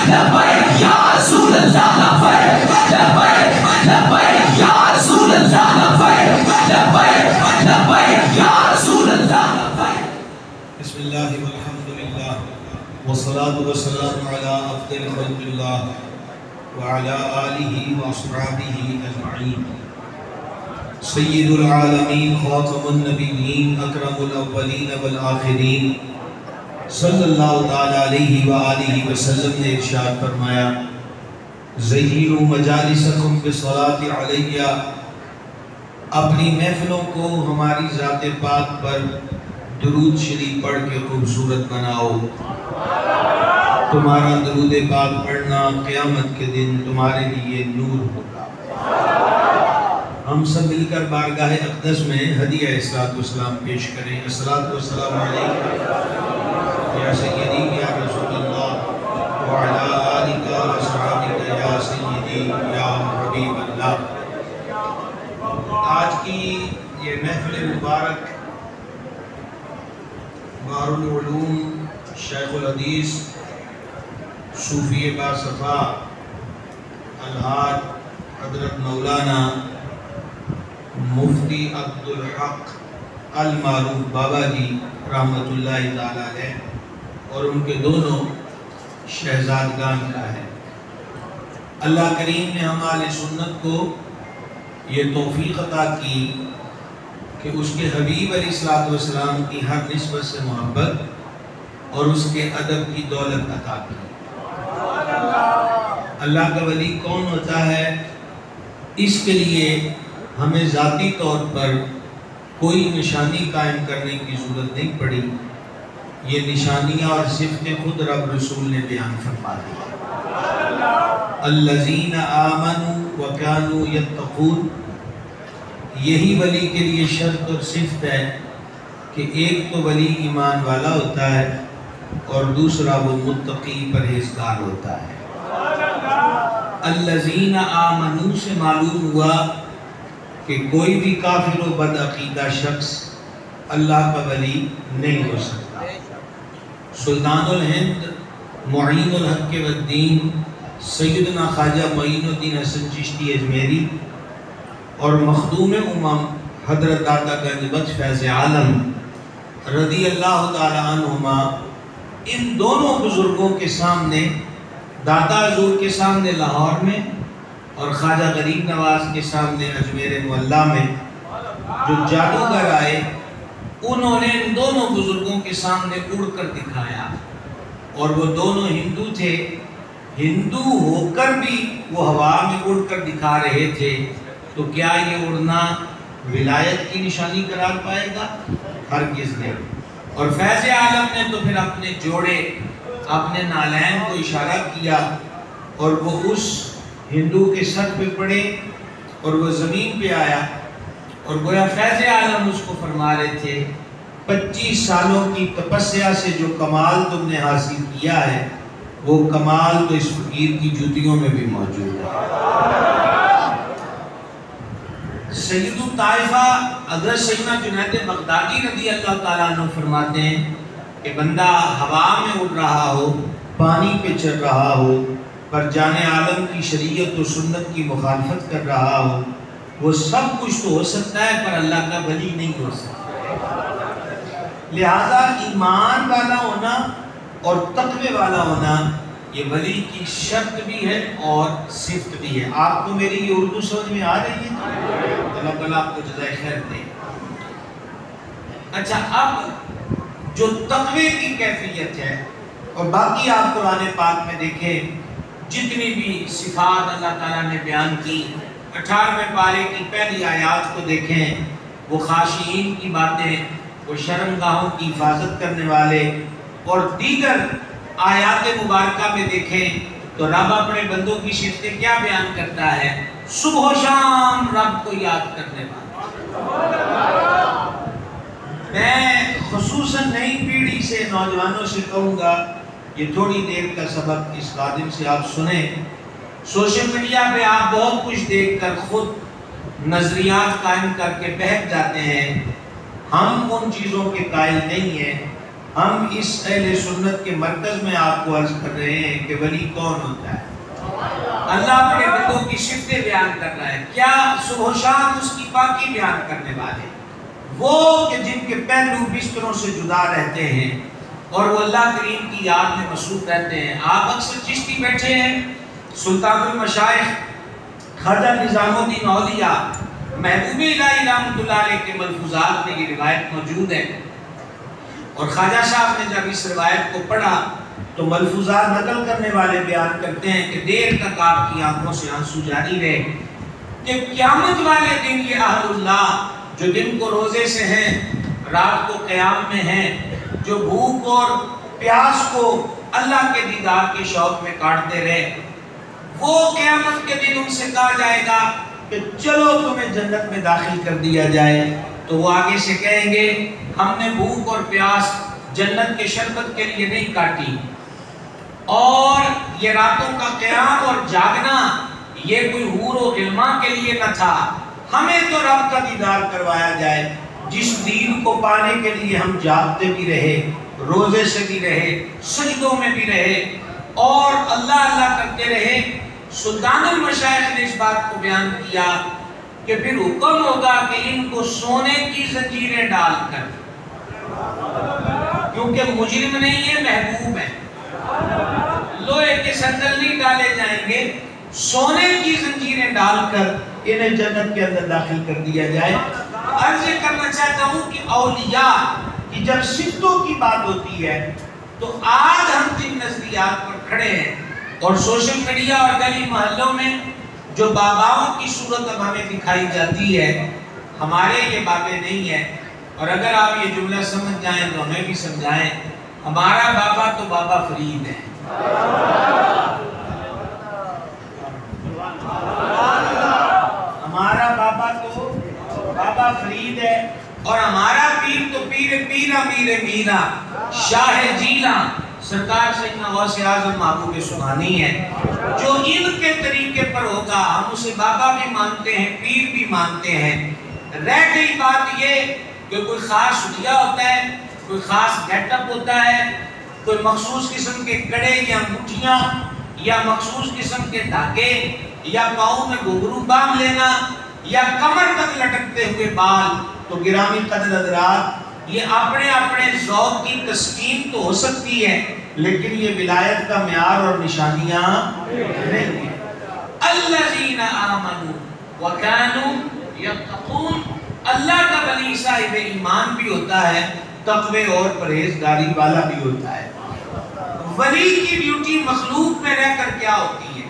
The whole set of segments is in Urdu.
لبیک یا رسول اللہ لبیک لبیک لبیک یا رسول اللہ لبیک لبیک لبیک یا رسول اللہ لبیک. بسم اللہ والحمدللہ والصلاة والسلام علی افضل خلق اللہ وعلى آلہ واصحابہ اجمعین. سید العالمین خاتم النبیین اکرم الاولین والآخرین صلی اللہ تعالی علیہ وآلہ وسلم نے ارشاد فرمایا زینوا مجالسکم بالصلاۃ علیہ، اپنی محفلوں کو ہماری ذات پاک پر درود شریف پڑھ کے خوبصورت بناؤ. تمہارا درود پاک پڑھنا قیامت کے دن تمہارے لیے نور ہوگا. ہم سب مل کر بارگاہ اقدس میں ہدیہ الصلاۃ والسلام پیش کریں. الصلاۃ والسلام علیک یا سیدی یا رسول اللہ وعلی آلک واصحابک یا سیدی یا حبیب اللہ. آج کی یہ محفل مبارک بحر العلوم شیخ الحدیث صوفی باصفا الحاج حضرت مولانا مفتی عبدالحق المعروف بابا جی رحمۃ اللہ تعالی علیہ اور ان کے دونوں شہزادگان کا ہے. اللہ کریم نے ہم اہل سنت کو یہ توفیق عطا کی کہ اس کے حبیب علیہ الصلوۃ والسلام کی ہر نسبت سے محبت اور اس کے ادب کی دولت عطا کی. اللہ کا ولی کون ہوتا ہے، اس کے لیے ہمیں ذاتی طور پر کوئی نشانی قائم کرنے کی ضرورت نہیں پڑی. یہ نشانیاں اور صفتیں خود رب رسول نے بیان فرما دی. الذین آمنوا وکانوا یتقون، یہی ولی کے لیے شرط اور صفت ہے کہ ایک تو ولی ایمان والا ہوتا ہے اور دوسرا وہ متقی پرہیزگار ہوتا ہے. الذین آمنوا سے معلوم ہوا کہ کوئی بھی کافر و بد عقیدہ شخص اللہ کا ولی نہیں ہو سکتا. سلطان الہند معین الحق والدین سیدنا خواجہ معین الدین حسن چشتی اجمیری اور مخدوم امم حضرت داتا گنج بخش فیض عالم رضی اللہ تعالی عنہما، ان دونوں بزرگوں کے سامنے، داتا حضور کے سامنے لاہور میں اور خواجہ غریب نواز کے سامنے اجمیر معلیٰ میں جو جادوگر آئے، انہوں نے ان دونوں بزرگوں کے سامنے اڑ کر دکھایا. اور وہ دونوں ہندو تھے، ہندو ہو کر بھی وہ ہوا میں اڑ کر دکھا رہے تھے. تو کیا یہ اڑنا ولایت کی نشانی قرار پائے گا؟ ہرگز نہیں. اور فیض عالم نے تو پھر اپنے جوڑے، اپنے نالین کو اشارہ کیا اور وہ اس ہندو کے سر پہ پڑے اور وہ زمین پہ آیا اور گویا فیض عالم اس کو فرما رہے تھے 25 سالوں کی تپسیا سے جو کمال تم نے حاصل کیا ہے وہ کمال تو اس فقیر کی جوتیوں میں بھی موجود ہے. سید الطائفہ حضرت سیدنا جنید بغدادی رضی اللہ تعالیٰ عنہ فرماتے ہیں کہ بندہ ہوا میں اڑ رہا ہو، پانی پہ چل رہا ہو، پر جان عالم کی شریعت و سنت کی مخالفت کر رہا ہو، وہ سب کچھ تو ہو سکتا ہے پر اللہ کا ولی نہیں ہو سکتا. لہذا ایمان والا ہونا اور تقوی والا ہونا یہ ولی کی شرط بھی ہے اور صفت بھی ہے. آپ کو میری یہ اردو سمجھ میں آ رہی ہے؟ اللہ تعالیٰ آپ کو جزائے خیر دے. اچھا، اب جو تقوی کی کیفیت ہے اور باقی آپ قرآن پاک میں دیکھیں جتنی بھی صفات اللہ تعالیٰ نے بیان کی، 18ویں پارے کی پہلی آیات کو دیکھیں، وہ خاشعین کی باتیں، وہ شرمگاہوں کی حفاظت کرنے والے، اور دیگر آیات مبارکہ میں دیکھیں تو رب اپنے بندوں کی صفتیں کیا بیان کرتا ہے؟ صبح و شام رب کو یاد کرنے والا. میں خصوصاً نئی پیڑھی سے، نوجوانوں سے کہوں گا یہ تھوڑی دیر کا سبق اس خادم سے آپ سنیں. سوشل میڈیا پہ آپ بہت کچھ دیکھ کر خود نظریات قائم کر کے بہک جاتے ہیں. ہم ان چیزوں کے قائل نہیں ہیں. ہم اس اہل سنت کے مرکز میں آپ کو عرض کر رہے ہیں کہ ولی کون ہوتا ہے۔ اللہ اپنے بندوں کی صفتیں بیان کر رہا ہے، کیا صبح و شام اس کی پاکی بیان کرنے والے، وہ کہ جن کے پہلو بستروں سے جدا رہتے ہیں اور وہ اللہ کریم کی یاد میں مصروف رہتے ہیں۔ آپ اکثر چشتی بیٹھے ہیں، سلطان المشائخ خواجہ نظام الدین اولیاء محبوب الہی رحمۃ اللہ علیہ کے ملفوظات میں یہ روایت موجود ہے، اور خواجہ صاحب نے جب اس روایت کو پڑھا تو ملفوظات نقل کرنے والے بیان کرتے ہیں کہ دیر تک آپ کی آنکھوں سے آنسو جاری رہے کہ قیامت والے دن یہ اہل اللہ جو دن کو روزے سے ہیں، رات کو قیام میں ہیں، جو بھوک اور پیاس کو اللہ کے دیدار کے شوق میں کاٹتے رہے، وہ قیامت کے دن ان سے کہا جائے گا کہ چلو تمہیں جنت میں داخل کر دیا جائے، تو وہ آگے سے کہیں گے ہم نے بھوک اور پیاس جنت کے شربت کے لیے نہیں کاٹی، اور یہ راتوں کا قیام اور جاگنا یہ کوئی حور و غلماں کے لیے نہ تھا، ہمیں تو رب کا دیدار کروایا جائے جس دین کو پانے کے لیے ہم جاگتے بھی رہے، روزے سے بھی رہے، سجدوں میں بھی رہے اور اللہ اللہ کرتے رہے۔ سلطان المشائخ نے اس بات کو بیان کیا کہ پھر حکم ہوگا کہ ان کو سونے کی زنجیریں ڈال کر، کیونکہ مجرم نہیں ہے، محبوب ہے، لوہے کے سندل نہیں ڈالے جائیں گے، سونے کی زنجیریں ڈال کر انہیں جنت کے اندر داخل کر دیا جائے۔ عرض کرنا چاہتا ہوں کہ اولیاء کی جب صفتوں کی بات ہوتی ہے تو آج ہم جن نظریات پر کھڑے ہیں اور سوشل میڈیا اور گلی محلوں میں جو باباؤں کی صورت اب ہمیں دکھائی جاتی ہے، ہمارے یہ بابے نہیں ہیں، اور اگر آپ یہ جملہ سمجھ جائیں تو ہمیں بھی سمجھائیں، ہمارا بابا تو بابا فرید ہے، ہمارا بابا تو بابا فرید ہے، اور ہمارا پیر تو پیر پیرا میر میرا شاہ جیلا سرکار سیدنا غوث اعظم محبوب سبحانی ہے۔ جو ان کے طریقے پر ہوگا ہم اسے بابا بھی مانتے ہیں، پیر بھی مانتے ہیں۔ رہ گئی بات یہ کہ کوئی خاص سٹیا ہوتا ہے، کوئی خاص گیٹ اپ ہوتا ہے، کوئی مخصوص قسم کے کڑے یا انگوٹھیاں یا مخصوص قسم کے دھاگے یا پاؤں میں گھنگرو باندھ لینا یا کمر تک لٹکتے ہوئے بال، تو گرامی قدر حضرات یہ اپنے اپنے ذوق کی تسکین تو ہو سکتی ہے، لیکن یہ ولایت کا معیار اور نشانیاں نہیں ہیں۔ الذین آمنوا وکانوا یتقون، اللہ کا ولی صاحب ایمان بھی ہوتا ہے، تقوی اور پرہیزگاری والا بھی ہوتا ہے۔ ولی کی ڈیوٹی مخلوق میں رہ کر کیا ہوتی ہے،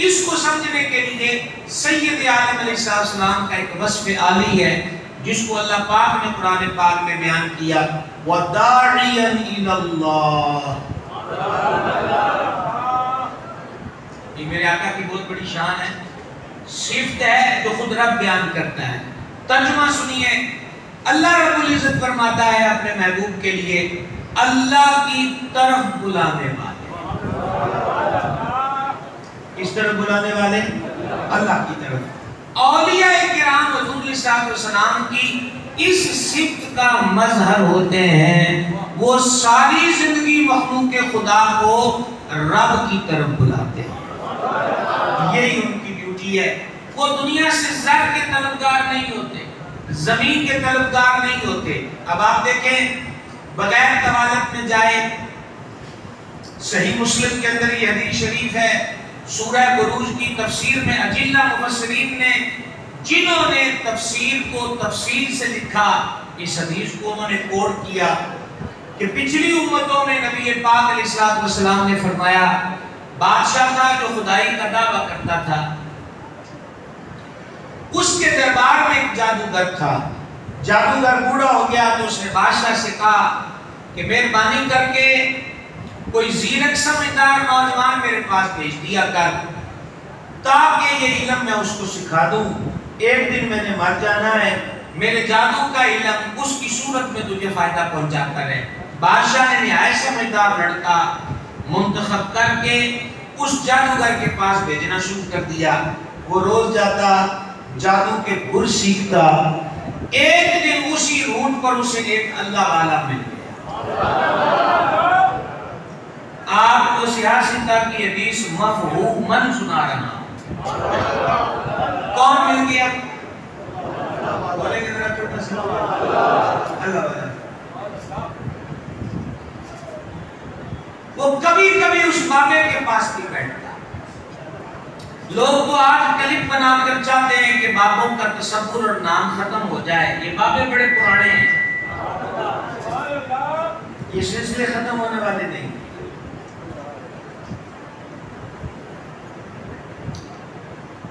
اس کو سمجھنے کے لیے سید عالم علیہ السلام کا ایک وصف عالی ہے جس کو اللہ پاک نے قرآن پاک میں بیان کیا، وَدَاعِيًا إِلَى اللَّهِ، یہ میرے آقا کی بہت بڑی شان ہے، صفت ہے جو خود رب بیان کرتا ہے۔ ترجمہ سنیے، اللہ رب العزت فرماتا ہے اپنے محبوب کے لیے اللہ کی طرف بلانے والے، کس طرف بلانے والے؟ اللہ کی طرف۔ اولیاء کرام حضور صلی اللہ علیہ وسلم کی اس صفت کا مظہر ہوتے ہیں، وہ ساری زندگی مخلوق خدا کو رب کی طرف بلاتے ہیں، یہی ان کی ڈیوٹی ہے۔ وہ دنیا سے زر کے طلبگار نہیں ہوتے، زمین کے طلبگار نہیں ہوتے۔ اب آپ دیکھیں بغیر طوالت میں جائے، صحیح مسلم کے اندر یہ حدیث شریف ہے، سورہ بروج کی تفسیر میں اجلہ مفسرین نے جنہوں نے تفسیر کو تفصیل سے لکھا، اس حدیث کو انہوں نے کوٹ کیا کہ پچھلی امتوں میں نبی پاک علیہ السلام نے فرمایا، بادشاہ تھا جو خدائی کا دعویٰ کرتا تھا، اس کے دربار میں ایک جادوگر تھا، جادوگر بوڑھا ہو گیا تو اس نے بادشاہ سے کہا کہ مہربانی کر کے کوئی زیرک سمجھدار نوجوان میرے پاس بھیج دیا کر تاکہ یہ علم میں اس کو سکھا دوں، ایک دن میں نے مر جانا ہے، میرے جادو کا علم اس کی صورت میں تجھے فائدہ پہنچاتا رہے۔ بادشاہ نے نہایت سمجھدار لڑکا منتخب کر کے اس جادوگر کے پاس بھیجنا شروع کر دیا، وہ روز جاتا، جادو کے گر سیکھتا، ایک دن اسی روٹ پر اسے ایک اللہ والا مل گیا، آپ کو سیاستہ کی حدیث مفہوماً سنا رہا ہوں۔ کون مل گیا؟ بولے کہ ذرا چھوٹا سا اللہ۔ وہ کبھی کبھی اس بابے کے پاس نہیں بیٹھتا۔ لوگ تو آج کلپ بنا کر چاہتے ہیں کہ بابوں کا تصور اور نام ختم ہو جائے۔ یہ بابے بڑے پرانے ہیں، یہ سلسلے ختم ہونے والے نہیں۔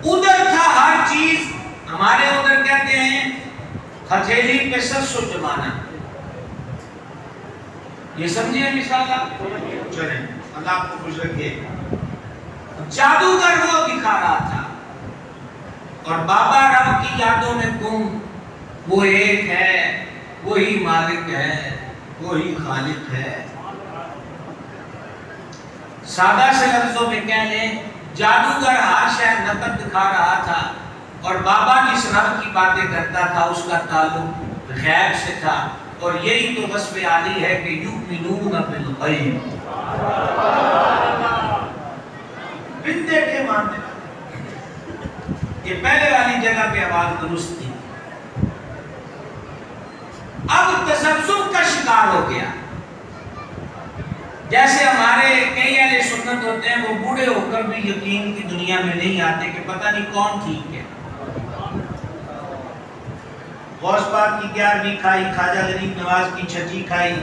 ادھر تھا ہر چیز، ہمارے ادھر کہتے ہیں ہتھیلی پہ سرسوں جمانا۔ یہ سمجھے مثال آپ؟ چلیں اللہ آپ کو خوش رکھے۔ جادوگر وہ دکھا رہا تھا اور بابا رب کی یادوں میں گم، وہ ایک ہے، وہی مالک ہے، وہی خالق ہے۔ سادہ سے لفظوں میں کہہ لیں، جادوگر ہر شے نقد دکھا رہا تھا اور بابا جس رب کی باتیں کرتا تھا اس کا تعلق غیب سے تھا، اور یہی تو وصف عالی ہے کہ یؤمنون بالغیب، بن دیکھے مانتے۔ یہ پہلے والی جگہ پہ آواز درست تھی۔ اب تذبذب کا شکار ہو گیا۔ جیسے ہمارے کئی اہل سنت ہوتے ہیں، وہ بوڑھے ہو کر بھی یقین کی دنیا میں نہیں آتے کہ پتہ نہیں کون ٹھیک ہے۔ غوث پاک کی 11ویں کھائی، خواجہ غریب نواز کی 6ٹھی کھائی،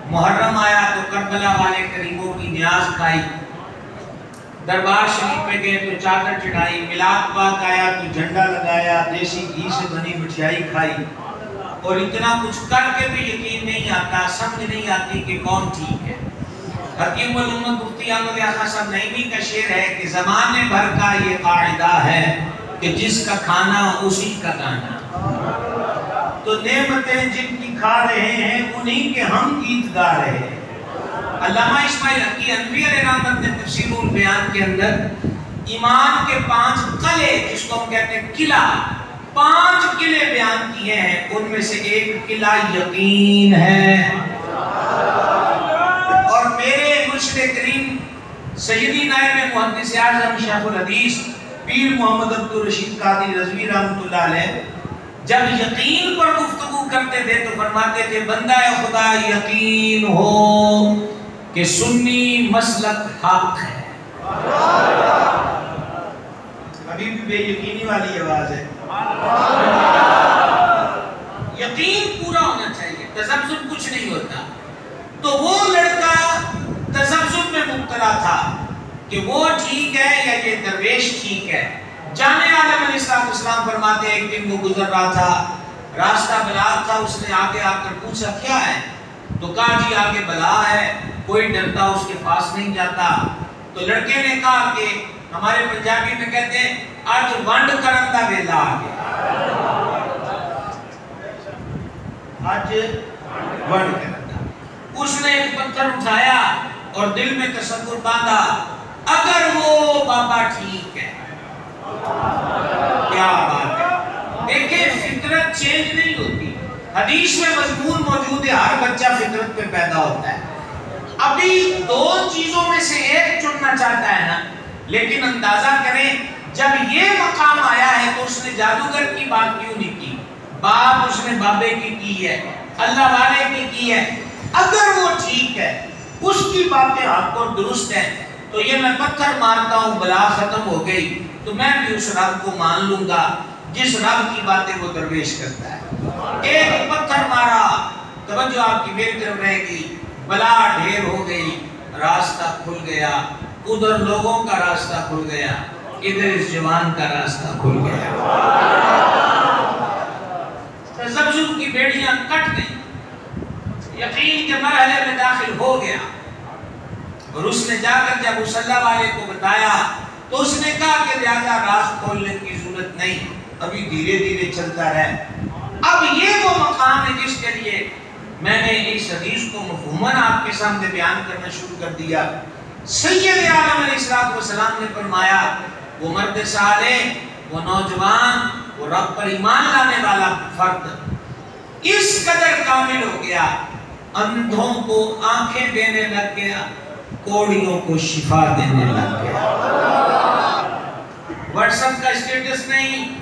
محرم آیا تو کربلا والے قریبوں کی نیاز کھائی، دربار شریف پہ گئے تو چادر چڑھائی، میلاد پاک آیا تو جھنڈا لگایا، دیسی گھی سے بنی مٹھائی کھائی، اور اتنا کچھ کر کے بھی یقین نہیں آتا، سمجھ نہیں آتی کہ کون ٹھیک ہے۔ حکیم الامت مفتی احمد آقا صاحب نعیمی کا شعر ہے کہ زمانے بھر کا یہ قاعدہ ہے کہ جس کا کھانا اسی کا گانا۔ تو نعمتیں جن کی کھا رہے ہیں انہی کے ہم گیت گا رہے ہیں۔ علامہ اسماعیل حقی انوری علیہ رحمت نے تفسیر البیان کے اندر ایمان کے 5 قلعے، جس کو ہم کہتے ہیں قلعہ، 5 قلعے بیان کیے ہیں، ان میں سے ایک قلعہ یقین ہے۔ اور میرے مرشد کریم سیدی نائب محدث اعظم شیخ الحدیث پیر محمد عبدالرشید قادری رضوی رحمۃ اللہ علیہ جب یقین پر گفتگو کرتے تھے تو فرماتے تھے بندہ خدا یقین ہو کہ سنی مسلک حق ہے۔ ابھی بھی بے یقینی والی آواز ہے۔ یقین پورا ہونا چاہیے، تذبذب کچھ نہیں ہوتا۔ تو وہ لڑکا تذبذب میں مبتلا تھا کہ وہ ٹھیک ہے یا یہ درویش ٹھیک ہے۔ جامع عالم علیہ السلام فرماتے ہیں ایک دن وہ گزر رہا تھا، راستہ بلاغ تھا، اس نے آگے آ کر پوچھا کیا ہے؟ تو کہا جی آگے بلا ہے، کوئی ڈرتا اس کے پاس نہیں جاتا۔ تو لڑکے نے کہا کہ ہمارے پنجابی میں کہتے ہیں آج ونڈ کرن دا ویلا آ گیا، آج ونڈ کرن دا۔ اس نے ایک پتھر اٹھایا اور دل میں تصور باندھا اگر وہ بابا ٹھیک ہے، کیا بات ہے۔ دیکھیں فطرت چینج نہیں ہوتی، حدیث میں مضمون موجود ہے ہر بچہ فطرت پہ پیدا ہوتا ہے۔ ابھی 2 چیزوں میں سے ایک چننا چاہتا ہے نا، لیکن اندازہ کریں جب یہ مقام آیا ہے تو اس نے جادوگر کی بات کیوں نہیں کی، بات اس نے بابے کی ہے، اللہ والے کی ہے۔ اگر وہ ٹھیک ہے، اس کی باتیں حق اور درست ہیں، تو یہ میں پتھر مارتا ہوں بلا ختم ہو گئی، تو میں بھی اس رب کو مان لوں گا جس رب کی باتیں وہ درویش کرتا ہے۔ ایک پتھر مارا، توجہ آپ کی میری طرف رہے گی، بلا ڈھیر ہو گئی، راستہ کھل گیا، ادھر لوگوں کا راستہ کھل گیا، ادھر اس جوان کا راستہ کھل گیا۔ تذبذب کی بیڑیاں کٹ گئی، یقین کے مرحلے میں داخل ہو گیا، اور اس نے جا کر جب مصلی والے کو بتایا تو اس نے کہا کہ زیادہ راز کھولنے کی ضرورت نہیں، ابھی دھیرے دھیرے چلتا رہے۔ اب یہ وہ مقام ہے جس کے لیے میں نے اس حدیث کو مفہوماً آپ کے سامنے بیان کرنا شروع کر دیا۔ سید عالم علیہ السلام نے فرمایا وہ مرد صالح، وہ نوجوان، وہ رب پر ایمان لانے والا فرد اس قدر کامل ہو گیا اندھوں کو آنکھیں دینے لگ گیا، کوڑیوں کو شفا دینے لگ گیا۔ واٹس ایپ کا اسٹیٹس نہیں،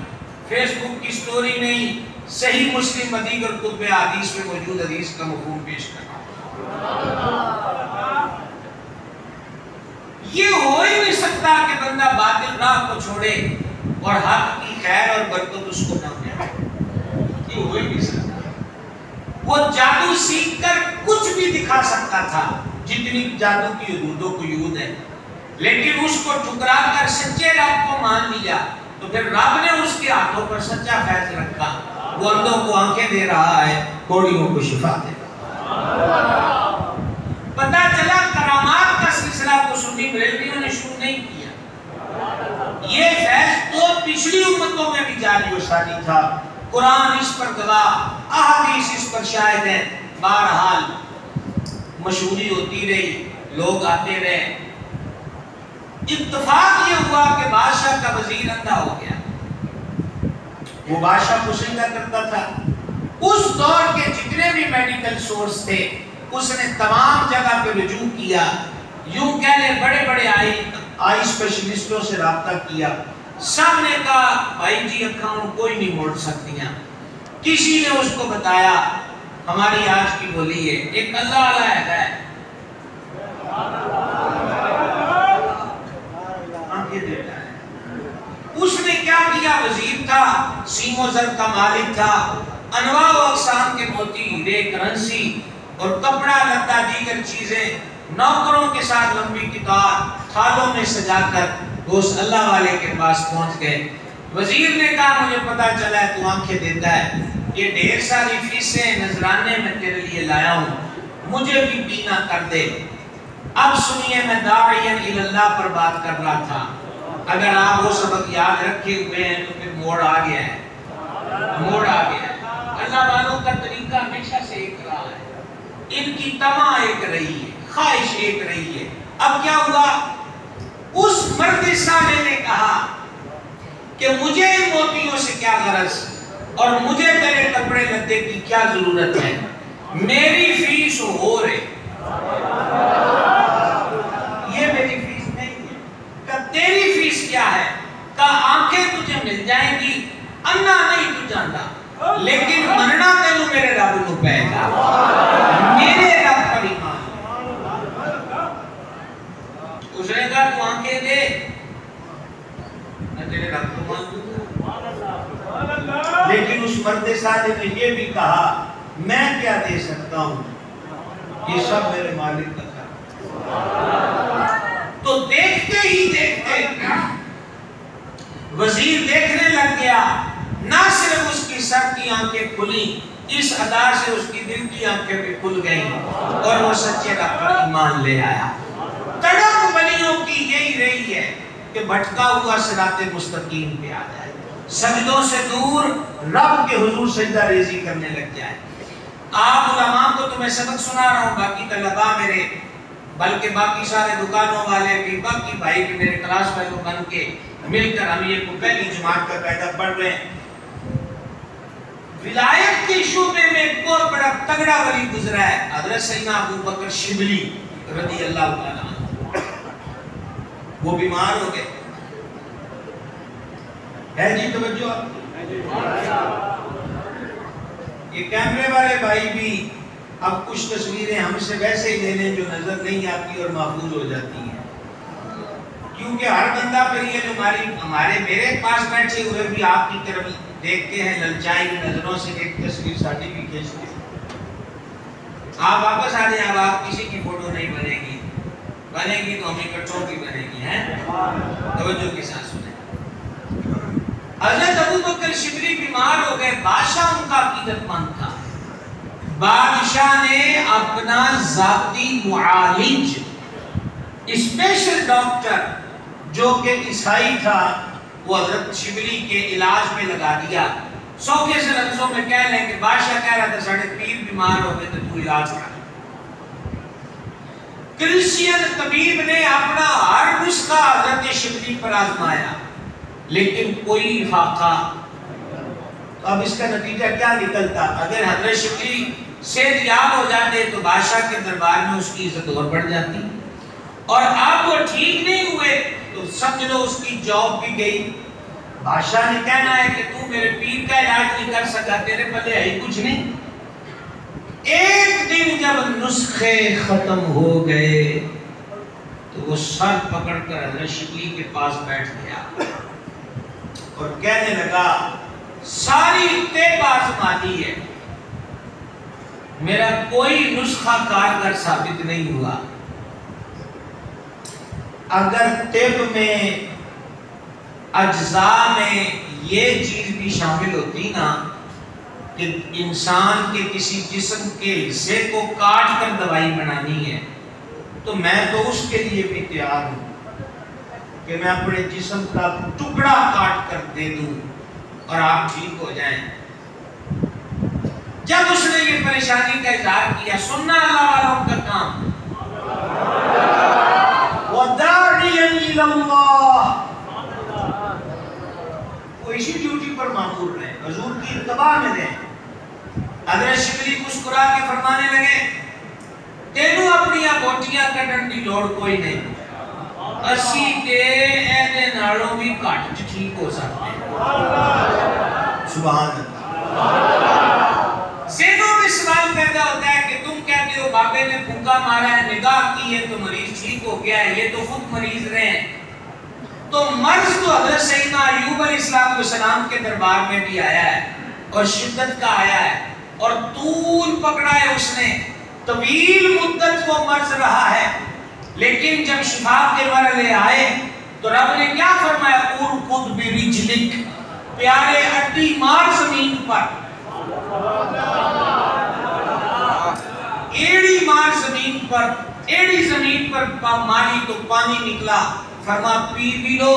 فیس بک کی سٹوری نہیں، صحیح مسلم دیگر کتب حدیث میں موجود حدیث کا مفہوم پیش کرنا۔ یہ ہو ہی نہیں سکتا کہ بندہ باطل راہ کو چھوڑے اور حق کی خیر اور برکت اس کو نہ ملے، یہ ہو ہی نہیں سکتا۔ وہ جادو سیکھ کر کچھ بھی دکھا سکتا تھا، جتنی جادو کی حدودوں کو یود ہے، لیکن اس کو ٹھکرا کر سچے رب کو مان لیا تو پھر رب نے اس کے ہاتھوں پر سچا فیض رکھا، وہ اندھوں کو آنکھیں دے رہا ہے، کوڑیوں کو شفا دے رہا۔ پتہ چلا کرامات کا سلسلہ کو سنی بریلویوں نے شروع نہیں کیا، یہ فیض تو پچھلی امتوں میں بھی جاری و ساری تھا، قرآن اس پر گواہ، احادیث اس پر شاہد ہے۔ بہرحال مشہوری ہوتی رہی، لوگ آتے رہے، اتفاق یہ ہوا کہ بادشاہ کا وزیر اندھا ہو گیا۔ وہ بادشاہ کو سجدہ کرتا تھا، اس دور کے جتنے بھی میڈیکل سورس تھے اس نے تمام جگہ پہ رجوع کیا، یوں کہہ لیں بڑے بڑے آئی اسپیشلسٹوں سے رابطہ کیا، سب نے کہا بھائی جی اکھاں کوئی نہیں موڑ سکتیاں۔ کسی نے اس کو بتایا ہماری آج کی بولی ہے ایک اللہ علیہ ہے، آنکھیں دیتا ہے۔ اس نے کیا کیا؟ وزیر تھا، سیم و زر کا مالک تھا، انواع و اقسام کے موتی، ہیرے، کرنسی اور کپڑا لتا دیگر چیزیں نوکروں کے ساتھ لمبی قطار تھالوں میں سجا کر اس اللہ والے کے پاس پہنچ گئے۔ وزیر نے کہا مجھے پتا چلا ہے تو آنکھیں دیتا ہے، یہ ڈھیر ساری فیسیں نذرانے میں تیرے لیے لایا ہوں، مجھے بھی بینا کر دے۔ اب سنیے میں داعیاً الی اللہ پر بات کر رہا تھا، اگر آپ وہ سبق یاد رکھے ہوئے ہیں تو پھر موڑ آ گیا ہے، موڑ آ گیا ہے۔ اللہ والوں کا طریقہ ہمیشہ سے ایک رہا ہے، ان کی تماں ایک رہی ہے، خواہش ایک رہی ہے۔ اب کیا ہوا؟ اس مرد صالح نے کہا کہ مجھے ان موتیوں سے کیا غرض اور مجھے تیرے کپڑے لتے کی کیا ضرورت ہے، میری فیس ہو رہے، یہ میری فیس نہیں ہے۔ کہ تیری فیس کیا ہے؟ کہ آنکھیں تجھے مل جائیں گی، انا نہیں تو جانتا، لیکن مننا تینوں میرے رب کو پے گا، میرے رب پر ایمان۔ اس نے کہا تو آنکھیں دے، میں تیرے رب کو مان دوں۔ لیکن اس مرد صالح نے یہ بھی کہا میں کیا دے سکتا ہوں، یہ سب میرے مالک کا تھا۔ تو دیکھتے ہی دیکھتے وزیر دیکھنے لگ گیا، نہ صرف اس کی سر کی آنکھیں کھلی، اس ادا سے اس کی دل کی آنکھیں بھی کھل گئیں اور وہ سچے رب پر ایمان لے آیا۔ تڑپ ولیوں کی یہی رہی ہے کہ بھٹکا ہوا صراط مستقیم پہ آ جائے، سجدوں سے دور رب کے حضور سجدہ ریزی کرنے لگ جائے۔ آپ علماء کو تو میں سبق سنا رہا ہوں، باقی طلباء میرے، بلکہ باقی سارے دکانوں والے بھی، باقی بھائی بھی میرے کلاس فیلو بن کے مل کر ہم یہ کو پہلی جماعت کا قاعدہ پڑھ رہے ہیں۔ ولایت کے شعبے میں ایک بہت بڑا تگڑا ولی گزرا ہے، حضرت سیدنا ابو بکر شبلی رضی اللہ تعالیٰ عنہ۔ وہ بیمار ہو گئے، ہے جی توجہ آپ؟ یہ کیمرے والے بھائی بھی اب کچھ تصویریں ہم سے ویسے ہی لے لیں جو نظر نہیں آتی اور محفوظ ہو جاتی ہیں، کیونکہ ہر بندہ پھر یہ ہمارے میرے پاس بیٹھے ہوئے بھی آپ کی طرف دیکھتے ہیں للچائی نظروں سے، ایک تصویر ساتھی بھی کھینچتے ہیں۔ آپ واپس آ جائیں، اب آپ کسی کی فوٹو نہیں بنے گی، بنے گی تو ہم اکٹھوں کی بنے گی، ہیں توجہ کے ساتھ سنیں۔ حضرت ابو بکر شبلی بیمار ہو گئے، بادشاہ ان کا عقیدت مند تھا، بادشاہ نے اپنا ذاتی معالج، اسپیشل ڈاکٹر جو کہ عیسائی تھا، وہ حضرت شبلی کے علاج میں لگا دیا۔ سوکھے سے لفظوں میں کہہ لیں کہ بادشاہ کہہ رہا تھا ساڑھے پیر بیمار ہو گئے تو علاج کر۔ کرسچین طبیب نے اپنا ہر نسخہ حضرت شبلی پر آزمایا لیکن کوئی فاقہ۔ اب اس کا نتیجہ کیا نکلتا؟ اگر حضرت شبلی صحتیاب ہو جاتے تو بادشاہ کے دربار میں اس کی عزت اور بڑھ جاتی، اور اب وہ ٹھیک نہیں ہوئے تو سمجھ لو اس کی جاب بھی گئی۔ بادشاہ نے کہنا ہے کہ تو میرے پیر کا علاج نہیں کر سکا، تیرے پلے ہے ہی کچھ نہیں۔ ایک دن جب نسخے ختم ہو گئے تو وہ سر پکڑ کر حضرت شبلی کے پاس بیٹھ گیا اور کہنے لگا ساری طب آزما لی ہے، میرا کوئی نسخہ کارگر ثابت نہیں ہوا۔ اگر طب میں اجزاء میں یہ چیز بھی شامل ہوتی نا کہ انسان کے کسی جسم کے حصے کو کاٹ کر دوائی بنانی ہے تو میں تو اس کے لیے بھی تیار ہوں کہ میں اپنے جسم کا ٹکڑا کاٹ کر دے دوں اور آپ ٹھیک ہو جائیں۔ جب اس نے یہ پریشانی کا اظہار کیا، سننا اللہ والوں کا کام، وَدَاعِيًا إِلَى اللَّهِ، وہ اسی ڈیوٹی پر معمول رہے، حضور کی اتباع میں رہے۔ حضرت شبلی مسکرا کے فرمانے لگے تینوں اپنی بوٹیاں کٹن کی لوڑ کوئی نہیں، اسی تے اینے نالوں بھی کٹ ٹھیک ہو سکتے ہیں۔ سبحان اللہ۔ ذہنوں میں سوال پیدا ہوتا ہے کہ تم کہتے ہو بابے نے پھونکا مارا ہے، نگاہ کی ہے تو مریض ٹھیک ہو گیا ہے، یہ تو خود مریض رہے ہیں۔ تو مرض تو حضرت سیدنا ایوب علیہ السلام کے دربار میں بھی آیا ہے اور شدت کا آیا ہے، اور طول پکڑا ہے اس نے، طویل مدت وہ مرض رہا ہے، لیکن جب شفا کے مرحلے آئے تو رب نے کیا فرمایا؟ ارکض برجلک، پیارے اڈی مار زمین پر، ایڑی مار زمین پر، ایڑی زمین پر ماری تو پانی نکلا، فرما پی بھی لو،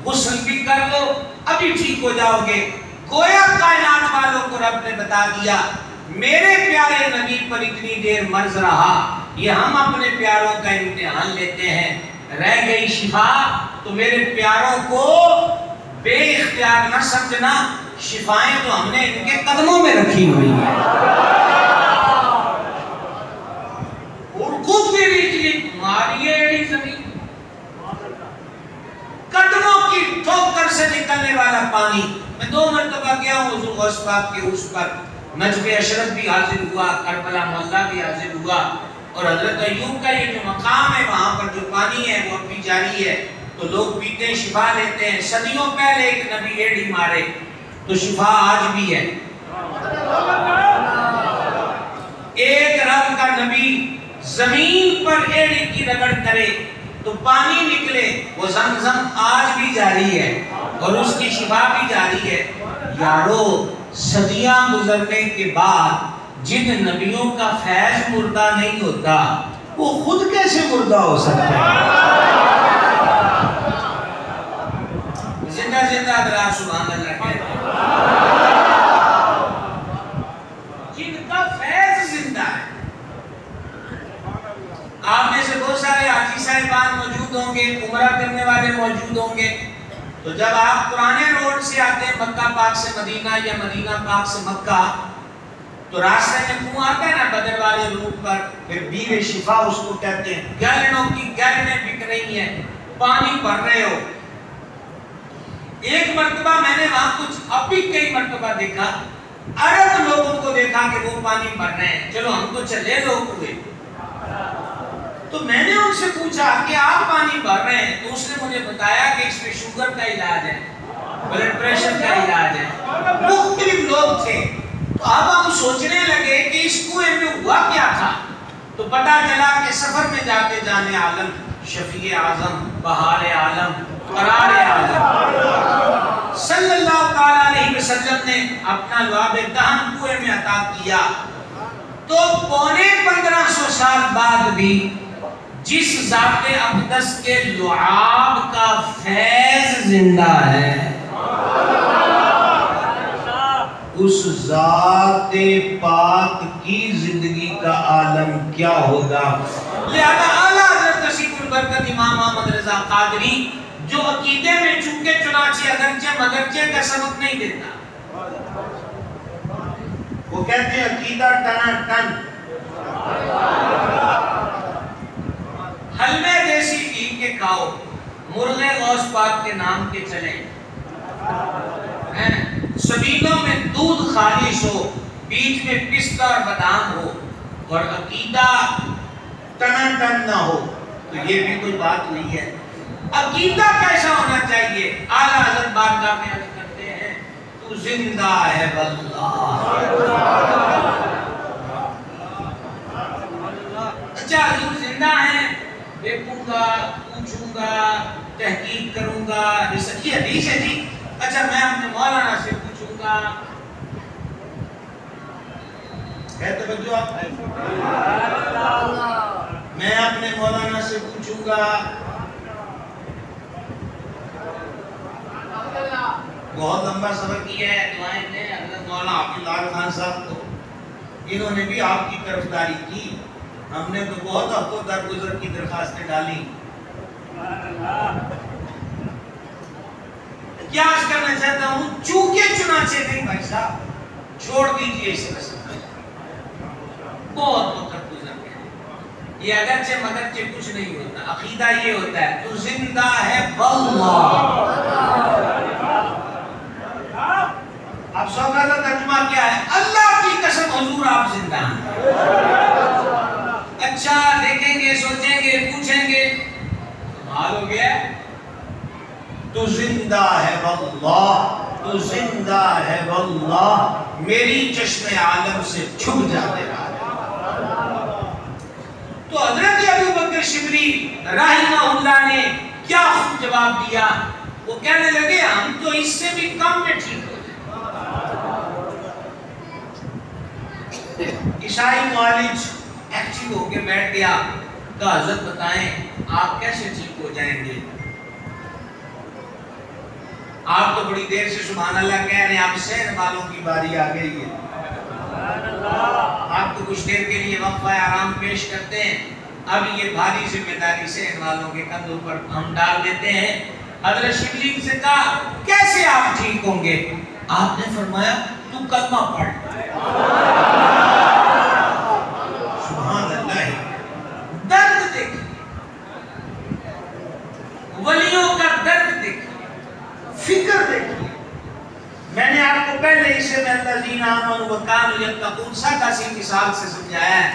غسل بھی کر لو، ابھی ٹھیک ہو جاؤ گے۔ گویا کائنات والوں کو رب نے بتا دیا میرے پیارے نبی پر اتنی دیر مرض رہا، یہ ہم اپنے پیاروں کا امتحان لیتے ہیں، رہ گئی شفا تو میرے پیاروں کو بے اختیار نہ سمجھنا، شفائیں تو ہم نے ان کے قدموں میں رکھی ہوئی ہیں۔ ارکض برجلک، ماریے ایڑی زمین، قدموں کی ٹھوکر سے نکلنے والا پانی۔ میں 2 مرتبہ گیا ہوں حضور غوث پاک کے عرش پر، نجف اشرف بھی حاضر ہوا، کربلا محلہ بھی حاضر ہوا، اور حضرت ایوب کا یہ جو مقام ہے وہاں پر جو پانی ہے وہ اب بھی جاری ہے، تو لوگ پیتے ہیں، شفا لیتے ہیں۔ صدیوں پہلے ایک نبی ایڑی مارے تو شفا آج بھی ہے۔ ایک رب کا نبی زمین پر ایڑی کی رگڑ کرے تو پانی نکلے، وہ زمزم آج بھی جاری ہے اور اس کی شفا بھی جاری ہے۔ یارو صدیاں گزرنے کے بعد جن نبیوں کا فیض مردہ نہیں ہوتا وہ خود کیسے مردہ ہو سکتا ہے؟ زندہ زندہ درار سبحان اللہ کہتے ہیں، جن کا فیض زندہ ہے۔ آپ میں سے بہت سارے حاجی صاحبان موجود ہوں گے، عمرہ کرنے والے موجود ہوں گے، تو جب آپ پرانے روڈ سے آتے ہیں مکہ پاک سے مدینہ یا مدینہ پاک سے مکہ، تو راستے میں کنواں آتا ہے نا بدر والے روٹ پر، پھر بیوے شفا اس کو کہتے ہیں، گیلنوں کی گیلنیں بک رہی ہیں، پانی بھر رہے ہو۔ ایک مرتبہ میں نے وہاں کچھ، اب بھی کئی مرتبہ دیکھا، عرب لوگوں کو دیکھا کہ وہ پانی بھر رہے ہیں، چلو ہم تو چلے لوگ ہوئے، تو میں نے ان سے پوچھا کہ آپ پانی بھر رہے ہیں، تو اس نے مجھے بتایا کہ اس میں شوگر کا علاج ہے، بلڈ پریشر کا علاج ہے، مختلف لوگ تھے۔ تو اب ہم سوچنے لگے کہ اس کنویں میں ہوا کیا تھا، تو پتہ چلا کہ سفر میں جاتے جانے عالم، شفیع اعظم، بہار عالم، قرار عالم صلی اللہ تعالیٰ علیہ وسلم نے اپنا لعاب دہن کنویں میں عطا کیا، تو 1500 سال بعد بھی جس ذات اقدس کے لعاب کا فیض زندہ ہے، اس ذات پاک کی زندگی کا عالم کیا ہوگا۔ لہذا اعلیٰ حضرت نصیب البرکت امام احمد رضا قادری جو عقیدے میں چونکہ چنانچہ اگرچہ مگرچہ کا سبق نہیں دیتا، وہ کہتے ہیں عقیدہ ٹنا ٹن، حلوے جیسی گھی کے کھاؤ، مرغے غوث پاک کے نام کے چلیں، سبیلوں میں دودھ خالص ہو، بیچ میں پستہ اور بادام ہو، اور عقیدہ ٹنا ٹن نہ ہو، تو یہ بھی کوئی بات نہیں ہے۔ عقیدہ کیسا ہونا چاہیے؟ اعلیٰ حضرت بارگاہ میں عرض کرتے ہیں تو زندہ ہے واللہ۔ اچھا حضور زندہ ہیں، دیکھوں گا، پوچھوں گا، تحقیق کروں گا، یہ سچی حدیث ہے جی، اچھا میں اپنے مولانا سے پوچھوں گا، ہے توجہ آپ؟ میں اپنے مولانا سے پوچھوں گا، بہت لمبا سفر کیا ہے، دعائیں دیں حضرت مولانا عبد اللہ خان صاحب کو، انہوں نے بھی آپ کی طرفداری کی، ہم نے تو بہت افو درگزر کی درخواستیں ڈالی۔ کیا عرض کرنا چاہتا ہوں، چونکہ چنانچہ نہیں بھائی صاحب، چھوڑ دیجئے اسے بس، بہت وقت گزر گیا، یہ اگرچہ مگرچہ کچھ نہیں ہوتا، عقیدہ یہ ہوتا ہے تو زندہ ہے واللہ۔ اب سوگا کا ترجمہ کیا ہے؟ اللہ کی قسم حضور آپ زندہ ہیں۔ اچھا دیکھیں گے، سوچیں گے، پوچھیں گے، کمال ہو گیا، تو زندہ ہے واللہ، تو زندہ ہے واللہ، میری چشم عالم سے چھپ جاتے رہا۔ تو حضرت ابو بکر شبلی رحمہ اللہ نے کیا خوب جواب دیا، وہ کہنے لگے ہم تو اس سے بھی کم میں ٹھیک ہو جائیں۔ عیسائی معالج ایکٹیو ہو کے بیٹھ گیا، کہا حضرت بتائیں آپ کیسے ٹھیک ہو جائیں گے؟ آپ تو بڑی دیر سے سبحان اللہ کہہ رہے ہیں، آپ سہن والوں کی باری آ گئی ہے، آپ کو کچھ دیر کے لیے وقفہ آرام پیش کرتے ہیں، اب یہ بھاری ذمہ داری سہن والوں کے کندھوں پر ہم ڈال دیتے ہیں۔ حضرت شبلی سے کہا کیسے آپ ٹھیک ہوں گے؟ آپ نے فرمایا تو کلمہ پڑھ۔ سبحان اللہ، درد دیکھ، ولیوں کا درد دیکھ، فکر دیکھیے۔ میں نے آپ کو پہلے اسے میں الذین آمنوا وکانوا یتقون سادہ سی مثال سے سمجھایا ہے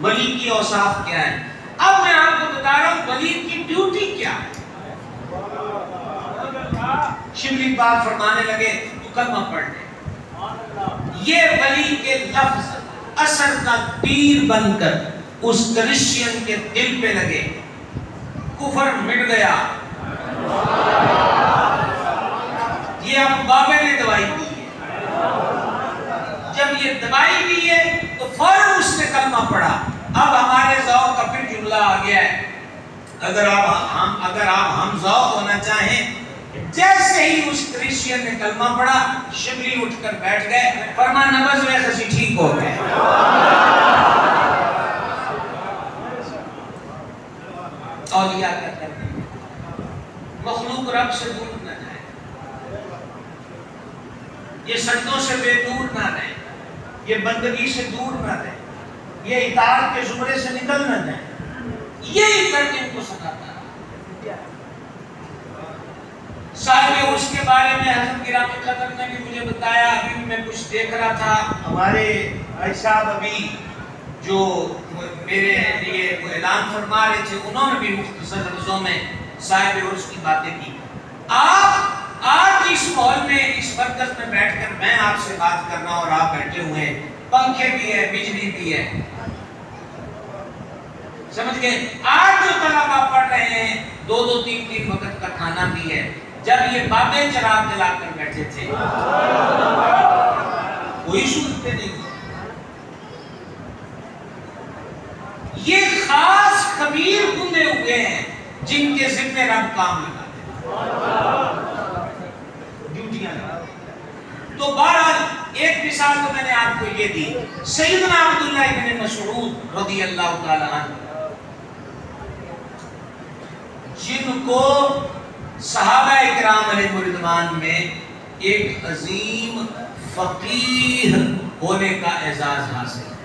ولی کی اوصاف کیا ہے۔ اب میں آپ کو بتا رہا ہوں ولی کی ڈیوٹی کیا ہے۔ شبلی پاک فرمانے لگے تو کلمہ پڑھ لے۔ یہ ولی کے لفظ اثر کا تیر بن کر اس کرسچین کے دل پہ لگے، کفر مٹ گیا۔ یہ اب بابے نے دوائی دی ہے، جب یہ دوائی دی ہے تو فوراً اس نے کلمہ پڑھا۔ اب ہمارے ذوق کا پھر جملہ آ گیا ہے، اگر آپ ہم ذوق ہونا چاہیں، جیسے ہی اس کرسچین نے کلمہ پڑھا شبلی اٹھ کر بیٹھ گئے، فرمان نبض میں خسی ٹھیک ہو گئے۔ اولیاء کا کرتے ہیں، مخلوق رب سے دور نہ جائے، یہ سجدوں سے بے دور نہ رہے، یہ بندگی سے دور نہ رہے، یہ اطاعت کے زمرے سے نکل نہ جائیں، یہی درد ان کو سکھاتا ہے۔ صاحب اس کے بارے میں حضرت گرامی قدر نے بھی مجھے بتایا، ابھی میں کچھ دیکھ رہا تھا، ہمارے بھائی صاحب ابھی جو میرے لیے اعلان فرما رہے تھے، انہوں نے بھی مختصر لفظوں میں صاحب عرس کی باتیں کی۔ آپ آج اس ماحول میں، اس مرکز میں بیٹھ کر میں آپ سے بات کر رہا ہوں اور آپ بیٹھے ہوئے ہیں، پنکھے بھی ہے، بجلی بھی ہے، سمجھ گئے؟ آج جو طلبہ پڑھ رہے ہیں، 2-2 3-3 وقت کا کھانا بھی ہے، جب یہ بابے چراغ جلا کر بیٹھے تھے کوئی صورتیں نہیں تھی۔ یہ خاص خبیر بندے ہوئے ہیں جن کے ذمہ رب کام لگاتے ہیں، ڈیوٹیاں لگاتے ہیں۔ تو بہرحال ایک مثال تو میں نے آپ کو یہ دی، سیدنا عبداللہ ابن مسعود رضی اللہ تعالی عنہ، جن کو صحابہ اکرام علیہ الرضوان میں ایک عظیم فقیہ ہونے کا اعزاز حاصل ہے،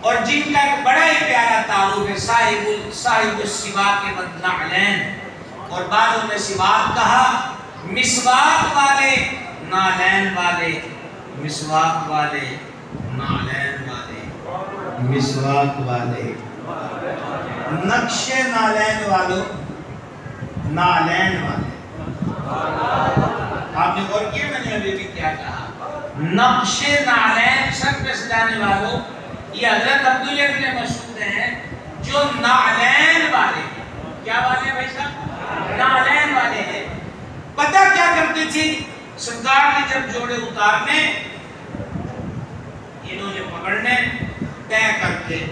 اور جن کا ایک بڑا ہی پیارا تعارف ہے صاحب السواک والنعلین، اور بعضوں نے سواک کہا مسواک والے نالین والے، مسواک والے نالین والے، مسواک والے نقش نالین والوں، نالین والے۔ آپ نے غور کیا میں نے ابھی بھی کیا کہا؟ نقش نالین سر پہ سجانے والوں، یہ حضرت عبداللہ بن مسعود ہیں جو نالین والے ہیں۔ کیا والے ہیں بھائی صاحب؟ نالین والے ہیں۔ پتہ کیا کرتے تھے؟ سرکار نے جب جوڑے اتارنے، انہوں نے پکڑنے، طے کرتے،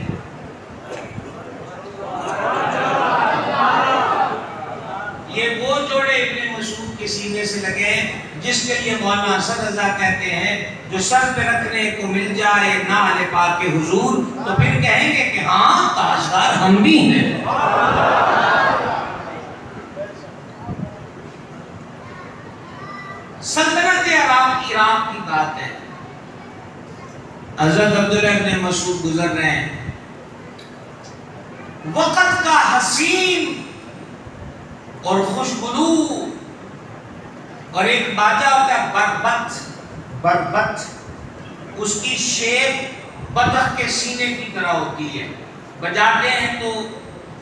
یہ وہ جوڑے ابن مسعود کے سینے سے لگے ہیں جس کے لیے مولانا اسد رضا کہتے ہیں جو سر پہ رکھنے کو مل جائے نعل پاک کے حضور تو پھر کہیں گے کہ ہاں تاجدار ہم بھی ہیں۔ سلطنت عراق کی بات ہے، حضرت عبداللہ ابن مسعود گزر رہے ہیں، وقت کا حسین اور خوشبو، اور ایک باجا ہوتا ہے بربت، اس کی شیپ بطخ کے سینے کی طرح ہوتی ہے، بجاتے ہیں تو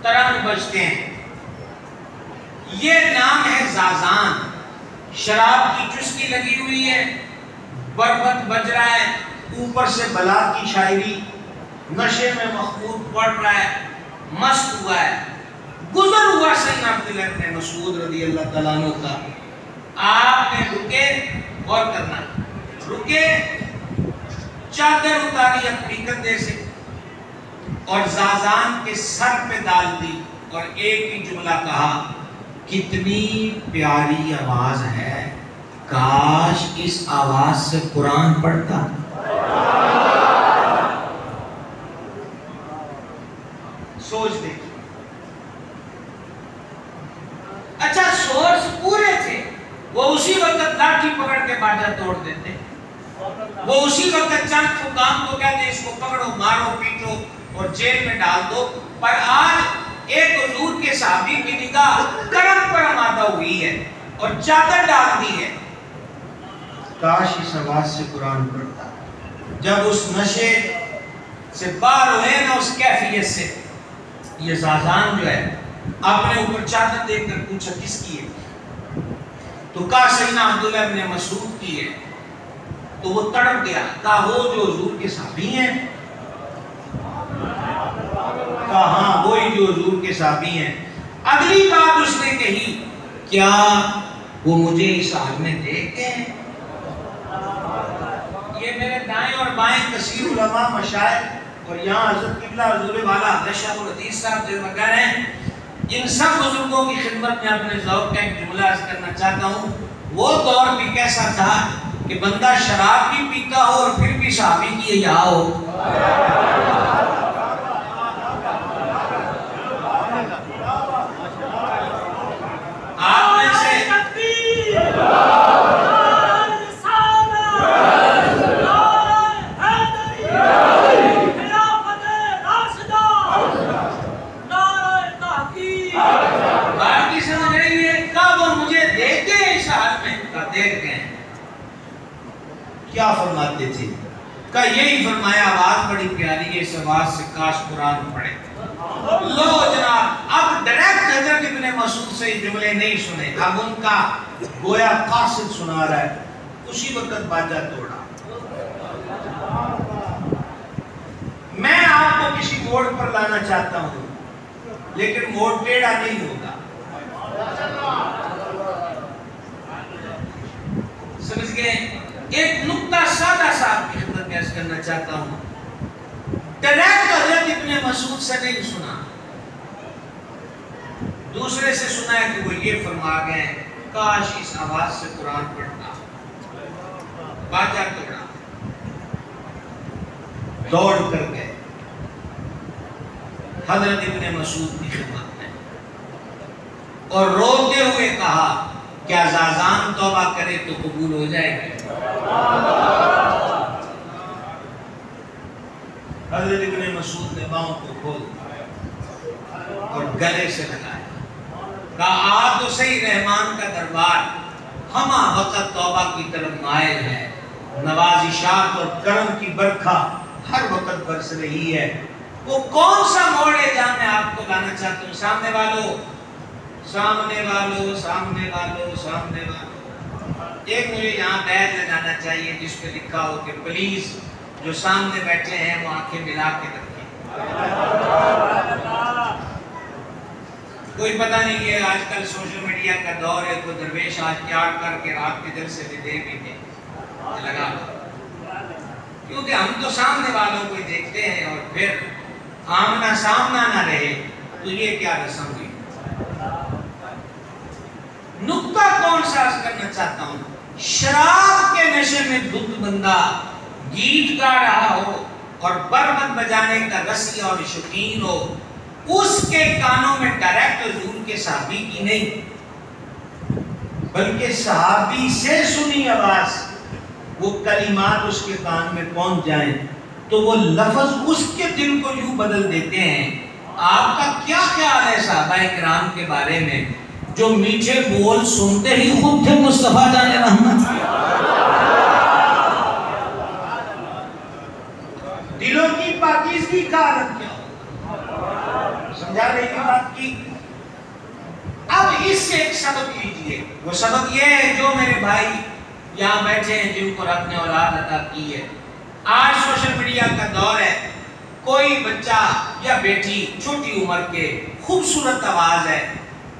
ترنگ بجتے ہیں۔ یہ نام ہے زازان، شراب کی چسکی لگی ہوئی ہے، بربت بج رہا ہے، اوپر سے بلاد کی شاعری، نشے میں مخمور پڑ رہا ہے، مست ہوا ہے۔ گزر ہوا سیدنا عبداللہ بن مسعود رضی اللہ تعالیٰ عنہ کا، آپ نے رکے، غور کرنا، رکے، چادر اتاری اپنی کندھے سے اور زازان کے سر پہ ڈال دی اور ایک ہی جملہ کہا، کتنی پیاری آواز ہے، کاش اس آواز سے قرآن پڑھتا۔ سوچ دیکھیں، اچھا سورس پورے تھے، وہ اسی وقت لاٹھی پکڑ کے باجا توڑ دیتے، وہ اسی وقت چند حکام کو کہتے اس کو پکڑو مارو پیٹو اور جیل میں ڈال دو، پر آج ایک حضور کے صحابی کی نگاہ کرم پر آمادہ ہوئی ہے اور چادر ڈال دی ہے، کاش اس آواز سے قرآن پڑھتا۔ جب اس نشے سے باہر ہوئے نا، اس کیفیت سے، یہ زازان جو ہے اپنے اوپر چادر دیکھ کر پوچھا کس کی ہے؟ تو کہا سیدنا عبداللہ بن مسعود کی ہے۔ تو وہ تڑپ گیا، کہا وہ جو حضور کے صحابی ہیں؟ کہا ہاں وہی جو حضور کے صحابی ہیں۔ اگلی بات اس نے کہی، کیا وہ مجھے اس حال میں دیکھتے ہیں؟ یہ میرے دائیں اور بائیں کثیر علماء مشائخ اور یہاں حضرت قبلہ حضور والا حضرت شاہ الحدیث صاحب جو وغیرہ ہیں، ان سب بزرگوں کی خدمت میں اپنے ذوق کا ایک جملہ عرض کرنا چاہتا ہوں۔ وہ دور بھی کیسا تھا کہ بندہ شراب بھی پیتا ہو اور پھر بھی صحابی کی حیا ہو۔ آپ میں سے کیا فرماتے تھے؟ کہ یہی فرمایا، آواز بڑی پیاری ہے، اس آواز سے کاش قرآن پڑھے۔ لو جناب، اب ڈائریکٹ حضرت ابن مسعود سے جملے نہیں سنے، اب ان کا گویا قاصد سنا رہا ہے۔ اسی وقت باجا توڑا۔ میں آپ کو کسی موڑ پر لانا چاہتا ہوں، لیکن موڑ ٹیڑھا نہیں ہوگا، سمجھ گئے؟ ایک نکتہ سادہ سا آپ کی خدمت میں عرض کرنا چاہتا ہوں۔ ڈائریکٹ حضرت ابن مسعود سے نہیں سنا، دوسرے سے سنا ہے کہ وہ یہ فرما گئے، کاش اس آواز سے قرآن پڑھتا۔ باجا توڑا، دوڑ کر گئے حضرت ابن مسعود کی خدمت میں اور روتے ہوئے کہا، کیا زازان توبہ کرے تو قبول ہو جائے گا؟ حضرت ابن مسعود نے باؤں کو کھول اور گلے سے لگایا، کہا آ تو صحیح رحمان کا دربار ہمہ وقت توبہ کی طرف مائل ہے، نوازشات اور کرم کی برکھا ہر وقت برس رہی ہے، وہ کون سا موڑ ہے جہاں میں آپ کو لانا چاہتا ہوں؟ سامنے والوں، سامنے والوں، سامنے والوں، سامنے والوں، ایک مجھے یہاں بیج لگانا چاہیے جس پہ لکھا ہو کہ پلیز جو سامنے بیٹھے ہیں وہ آنکھیں ملا کے رکھیں۔ کوئی پتہ نہیں ہے، آج کل سوشل میڈیا کا دور ہے، کوئی درویش آج تیار کر کے رات کے دل سے بھی دے بھی دے لگا، کیونکہ ہم تو سامنے والوں کو دیکھتے ہیں، اور پھر آمنا سامنا نہ رہے تو یہ کیا رسم ہوئی؟ نقطہ کون سا عرض کرنا چاہتا ہوں، شراب کے نشے میں دھت بندہ گیت گا رہا ہو اور بربند بجانے کا رسی اور شوقین ہو، اس کے کانوں میں ڈائریکٹ حضور کے صحابی کی نہیں بلکہ صحابی سے سنی آواز وہ کلمات اس کے کان میں پہنچ جائیں تو وہ لفظ اس کے دل کو یوں بدل دیتے ہیں۔ آپ کا کیا خیال ہے صحابہ کرام کے بارے میں جو میٹھے بول سنتے ہی خود تھے مصطفیٰ جان رحمت؟ دلوں کی پاکیزگی کا عالم کیا ہو؟ سمجھا رہی کی بات کی؟ اب اس سے ایک سبق لیجئے، وہ سبق یہ ہے جو میرے بھائی یہاں بیٹھے ہیں جن کو رب نے اولاد عطا کی ہے، آج سوشل میڈیا کا دور ہے، کوئی بچہ یا بیٹی چھوٹی عمر کے خوبصورت آواز ہے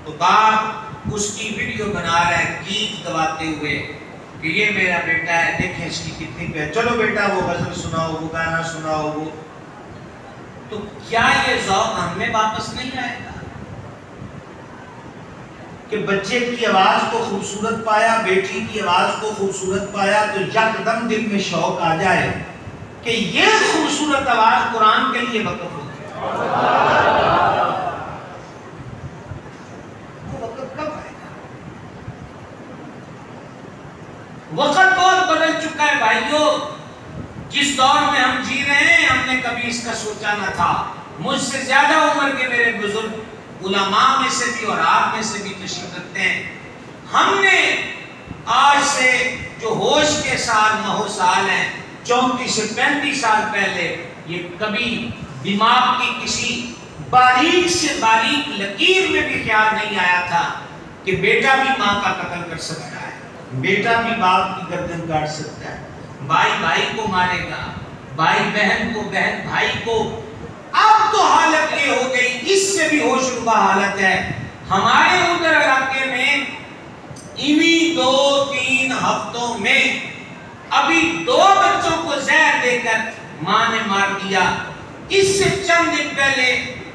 تو باپ اس کی ویڈیو بنا رہا ہے گیت گواتے ہوئے کہ یہ میرا بیٹا ہے، دیکھیں اس کی کتنی پیار، چلو بیٹا وہ غزل سناؤ، وہ گانا سناؤ، وہ تو کیا یہ ذوق ہم میں واپس نہیں آئے گا کہ بچے کی آواز کو خوبصورت پایا، بیٹی کی آواز کو خوبصورت پایا تو یکدم دل میں شوق آ جائے کہ یہ خوبصورت آواز قرآن کے لیے وقف ہو گئی؟ وہ وقت کب آئے گا؟ وقت بہت بدل چکا ہے بھائیوں، جس دور میں ہم جی رہے ہیں ہم نے کبھی اس کا سوچا نہ تھا۔ مجھ سے زیادہ عمر کے میرے بزرگ علماء میں سے بھی اور آپ میں سے بھی تشریف رکھتے ہیں، ہم نے آج سے جو ہوش کے سال مہو سال ہیں 34 سے 35 سال پہلے یہ کبھی دماغ کی کسی باریک سے باریک لکیر میں بھی خیال نہیں آیا تھا کہ بیٹا بھی ماں کا قتل کر سکتا ہے، بیٹا بھی باپ کی گردن کاٹ سکتا ہے، بھائی بھائی کو مارے گا، بھائی بہن کو، بہن بھائی کو۔ اب تو حالت یہ ہو گئی، اس سے بھی ہوش ربا حالت ہے، ہمارے ادھر علاقے میں انہی 2-3 ہفتوں میں ابھی 2 بچوں کو زہر دے کر ماں نے مار دیا۔ اس سے چند دن پہلے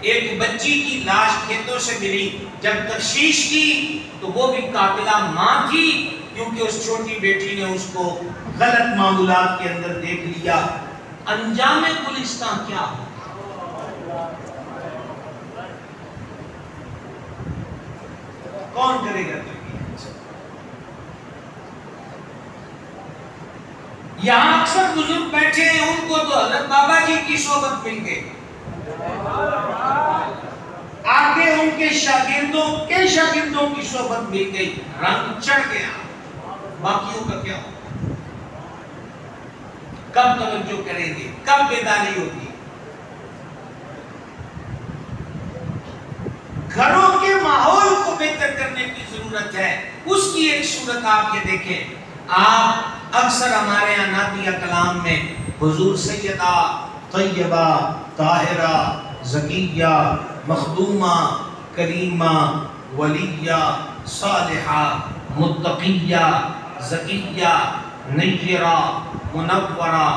ایک بچی کی لاش کھیتوں سے ملی، جب تفتیش کی تو وہ بھی قاتلہ ماں تھی، کیونکہ اس چھوٹی بیٹی نے اس کو غلط معمولات کے اندر دیکھ لیا۔ انجام گلستان کیا ہو؟ کون کرے گا تربیت؟ یہاں اکثر بزرگ بیٹھے ہیں، ان کو تو حضرت بابا جی کی صحبت مل گئی، آگے ان کے شاگردوں کی صحبت مل گئی، رنگ چڑھ گیا، باقیوں کا کیا ہو؟ کب توجہ کریں گے؟ کب بیداری ہوگی؟ گھروں کے ماحول کو بہتر کرنے کی ضرورت ہے۔ اس کی ایک صورت آپ یہ دیکھیں، آپ اکثر ہمارے یہاں نعتیہ کلام میں حضور سیدہ طیبہ طاہرہ زکیہ مخدومہ کریمہ ولیہ صالحہ متقیہ زکیہ نیرہ منورہ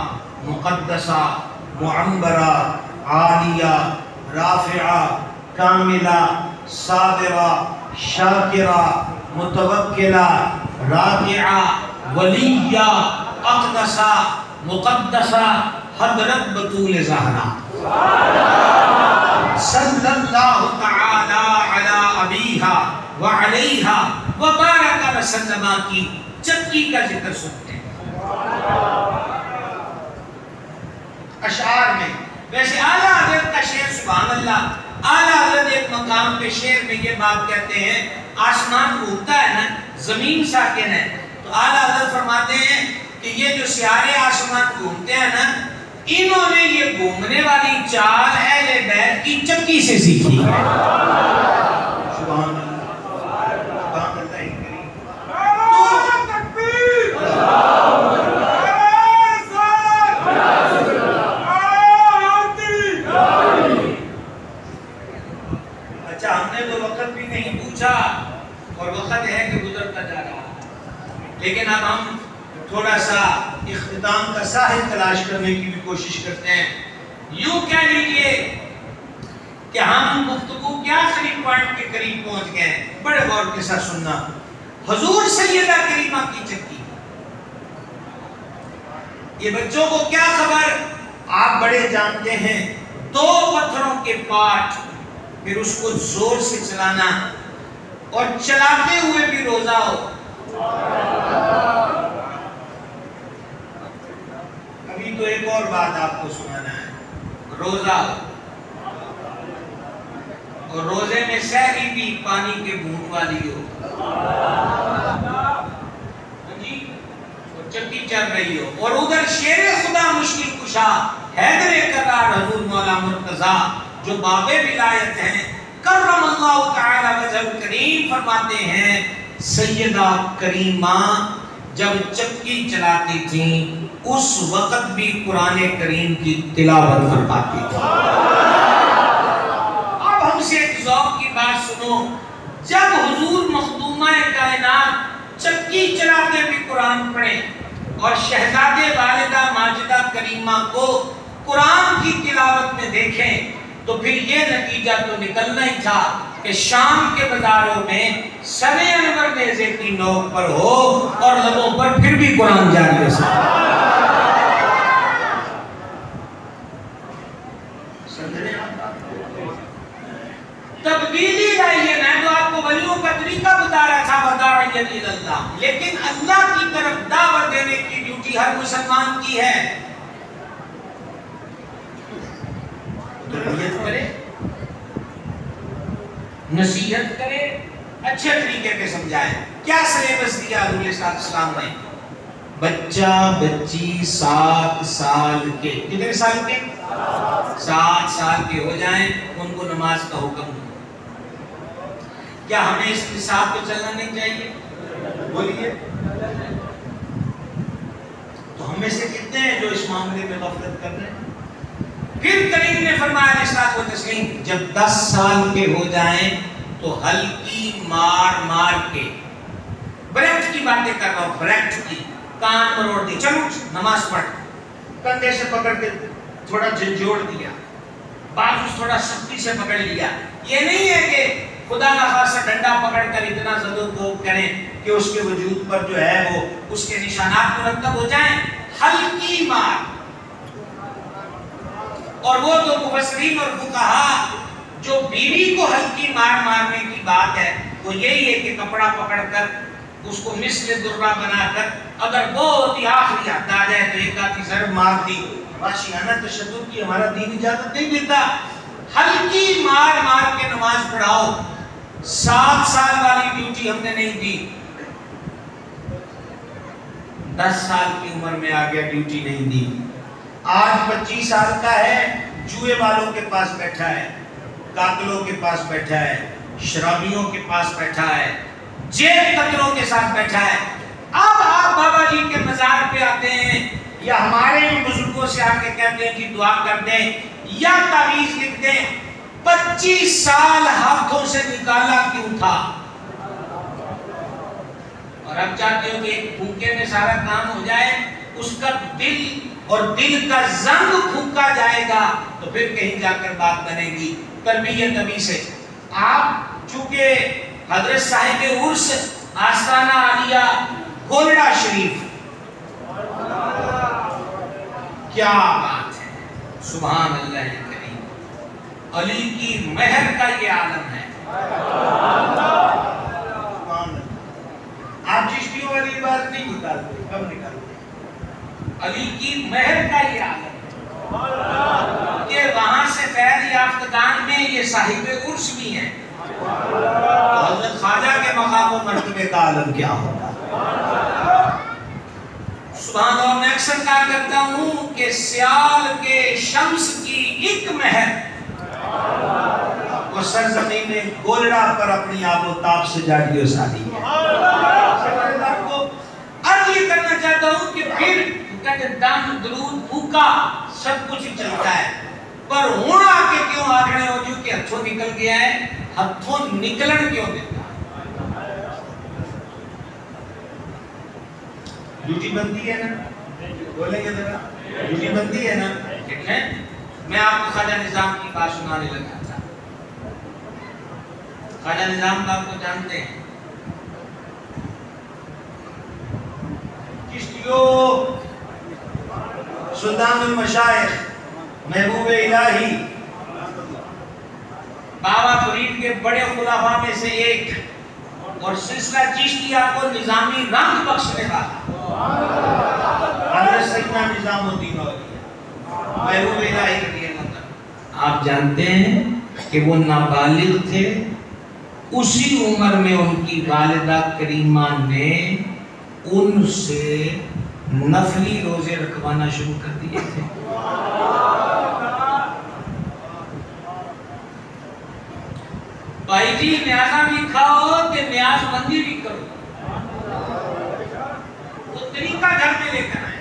مقدسہ معمبرہ عالیہ رافعہ کاملہ صابرہ شاکرہ متوکلہ راکعہ ولیہ اقدسہ مقدسہ حضرت بطول زہرا صلی اللہ تعالی علی ابیہا وعلیہا وبارک علیہ وسلم کی چکی کا ذکر سنتے ہیں اشعار میں. ویسے اعلیٰ حضرت کا شعر سبحان اللہ، اعلیٰ حضرت ایک مقام پہ شعر میں یہ بات کہتے ہیں، آسمان گھومتا ہے نا، زمین ساکن ہے، تو اعلیٰ حضرت فرماتے ہیں کہ یہ جو سیارے آسمان گھومتے ہیں نا، انہوں نے یہ گھومنے والی چال اہل بیت کی چکی سے سیکھی ہے. سبحان اللہ. اچھا ہم نے تو وقت بھی نہیں پوچھا اور وقت ہے کہ گزرتا جا رہا، لیکن اب ہم تھوڑا سا اختتام کا ساحل تلاش کرنے کی بھی کوشش کرتے ہیں. یوں کہہ لیجئے کہ ہم گفتگو کے آخری پوائنٹ کے قریب پہنچ گئے ہیں. بڑے غور کے ساتھ سننا. حضور سیدہ کریمہ کی چکی، یہ بچوں کو کیا خبر، آپ بڑے جانتے ہیں، 2 پتھروں کے پاٹ، پھر اس کو زور سے چلانا اور چلاتے ہوئے بھی روزہ ہو. ابھی تو ایک اور بات آپ کو سنانا ہے. روزہ اور روزے میں سحری بھی پانی کے بوند والی ہو جی، اور چکی چل رہی ہو، اور ادھر شیر خدا مشکل کشا حیدر کرار حضور مولا مرتضیٰ جو باب ولایت ہیں، کرم اللہ تعالی وجہ کریم، فرماتے ہیں سیدہ کریمہ جب چکی چلاتی تھیں اس وقت بھی قرآن کریم کی تلاوت فرماتی تھی. اب ہم سے ایک ذوق کی بات سنو، جب حضور مخدومہ کائنات چکی چلاتے بھی قرآن پڑھیں اور شہزادے والدہ ماجدہ کریمہ کو قرآن کی تلاوت میں دیکھیں، تو پھر یہ نتیجہ تو نکلنا ہی تھا کہ شام کے بازاروں میں سر انور نیزے کی نوک پر ہو اور لبوں پر پھر بھی قرآن جاری رسا. تبدیلی لائیے. میں تو آپ کو ولیوں کا طریقہ بتا رہا تھا، وداعیًا الی اللہ، لیکن اللہ کی طرف دعوت دینے کی ڈیوٹی ہر مسلمان کی ہے. تربیت کرے، نصیحت کرے، اچھے طریقے پہ سمجھائے. کیا سلیبس دیا حضور صلی اللہ علیہ وسلم نے؟ بچہ بچی 7 سال کے، کتنے سال کے؟ 7 سال کے ہو جائیں ان کو نماز کا حکم دو. کیا ہمیں اس نصاب پہ چلنا نہیں چاہیے؟ بولیے. تو ہم میں سے کتنے ہیں جو اس معاملے میں غفلت کر رہے ہیں؟ پھر کریم نے فرمایا علیہ الصلوۃ والتسلیم، جب 10 سال کے ہو جائیں تو ہلکی مار مار کے، بریکٹ کی باتیں کر رہا ہوں، بریکٹ کی، کان مروڑ دی، چلو نماز پڑھ، کندھے سے پکڑ کے تھوڑا جھنجھوڑ دیا، بازو تھوڑا سختی سے پکڑ لیا. یہ نہیں ہے کہ خدا کا خاصا ڈنڈا پکڑ کر اتنا زدوکوب کریں کہ اس کے وجود پر جو ہے وہ اس کے نشانات مرتب ہو جائیں. ہلکی مار. اور وہ تو مفسرین اور فقہا جو بیوی کو ہلکی مار مارنے کی بات ہے وہ یہی ہے کہ کپڑا پکڑ کر اس کو مثل درہ بنا کر اگر بہت ہی آخری حد آ جائے تو ایک آدھی ضرب مار دی. وحشیانہ تشدد کی ہمارا دین اجازت نہیں دیتا. ہلکی مار مار کے نماز پڑھاؤ. 7 سال والی ڈیوٹی ہم نے نہیں دی. 10 سال کی عمر میں آ گیا ڈیوٹی نہیں دی. آج 25 سال کا ہے، جوئے والوں کے پاس بیٹھا ہے، قاتلوں کے پاس بیٹھا ہے، شرابیوں کے پاس بیٹھا ہے، جیب قتلوں کے ساتھ بیٹھا ہے. اب آپ بابا جی کے مزار پہ آتے ہیں یا ہمارے بزرگوں سے آ کے کہتے ہیں کہ دعا کر دیں یا تعویذ لکھ دیں. 25 سال ہاتھوں سے نکالا کیوں تھا؟ اور اب چاہتے ہو کہ ایک پھونکے میں سارا کام ہو جائے. اس کا دل اور دل کا زنگ پھونکا جائے گا تو پھر کہیں جا کر بات بنے گی. تربیت ابھی سے. آپ چونکہ حضرت صاحب عرس آستانہ عالیہ گولڑا شریف، کیا بات ہے، سبحان اللہ کریم. علی کی مہر کا یہ عالم ہے. یہ صاحب عرش بھی ہیں، حضرت خواجہ کے مقام و مرتبے کا عالم کیا ہوگا؟ سبحان اللہ. میں اکثر کہا کرتا ہوں کہ سیال کے شمس کی ایک مہر وہ سرزمین گولڑا پر اپنی آب و تاب سے جاڑی و ساری ہے. کو عرض یہ کرنا چاہتا ہوں کہ پھر دم درود بھوکا سب کچھ چلتا ہے، پر ہونا کہ کیوں آگے ہو جو کہ ہتھوں نکل گیا ہے، ہتھوں نکلن کیوں دیتا؟ ڈیوٹی بنتی ہے نا، بولیں گے ذرا، ڈیوٹی بنتی ہے نا. ٹھیک ہے، میں آپ کو خواجہ نظام کی بات سنانے لگا تھا. خواجہ نظام کا آپ کو جانتے ہیں، چشتیوں، سلطان المشائخ، محبوب الہی، بابا فرید کے بڑے خلفاء میں سے ایک، اور سلسلہ چشتیہ کو نظامی رنگ بخشنے والا حضرت سیدنا نظام الدین اولیاء محبوب الہی رضی اللہ عنہ. آپ جانتے ہیں کہ وہ نابالغ تھے، اسی عمر میں ان کی والدہ کریمہ نے ان سے نفلی روزے رکھوانا شروع کر دیے تھے. بھائی جی نیازہ بھی کھاؤ کہ نیاز مندی بھی کرو، وہ طریقہ گھر میں لے کر آئے.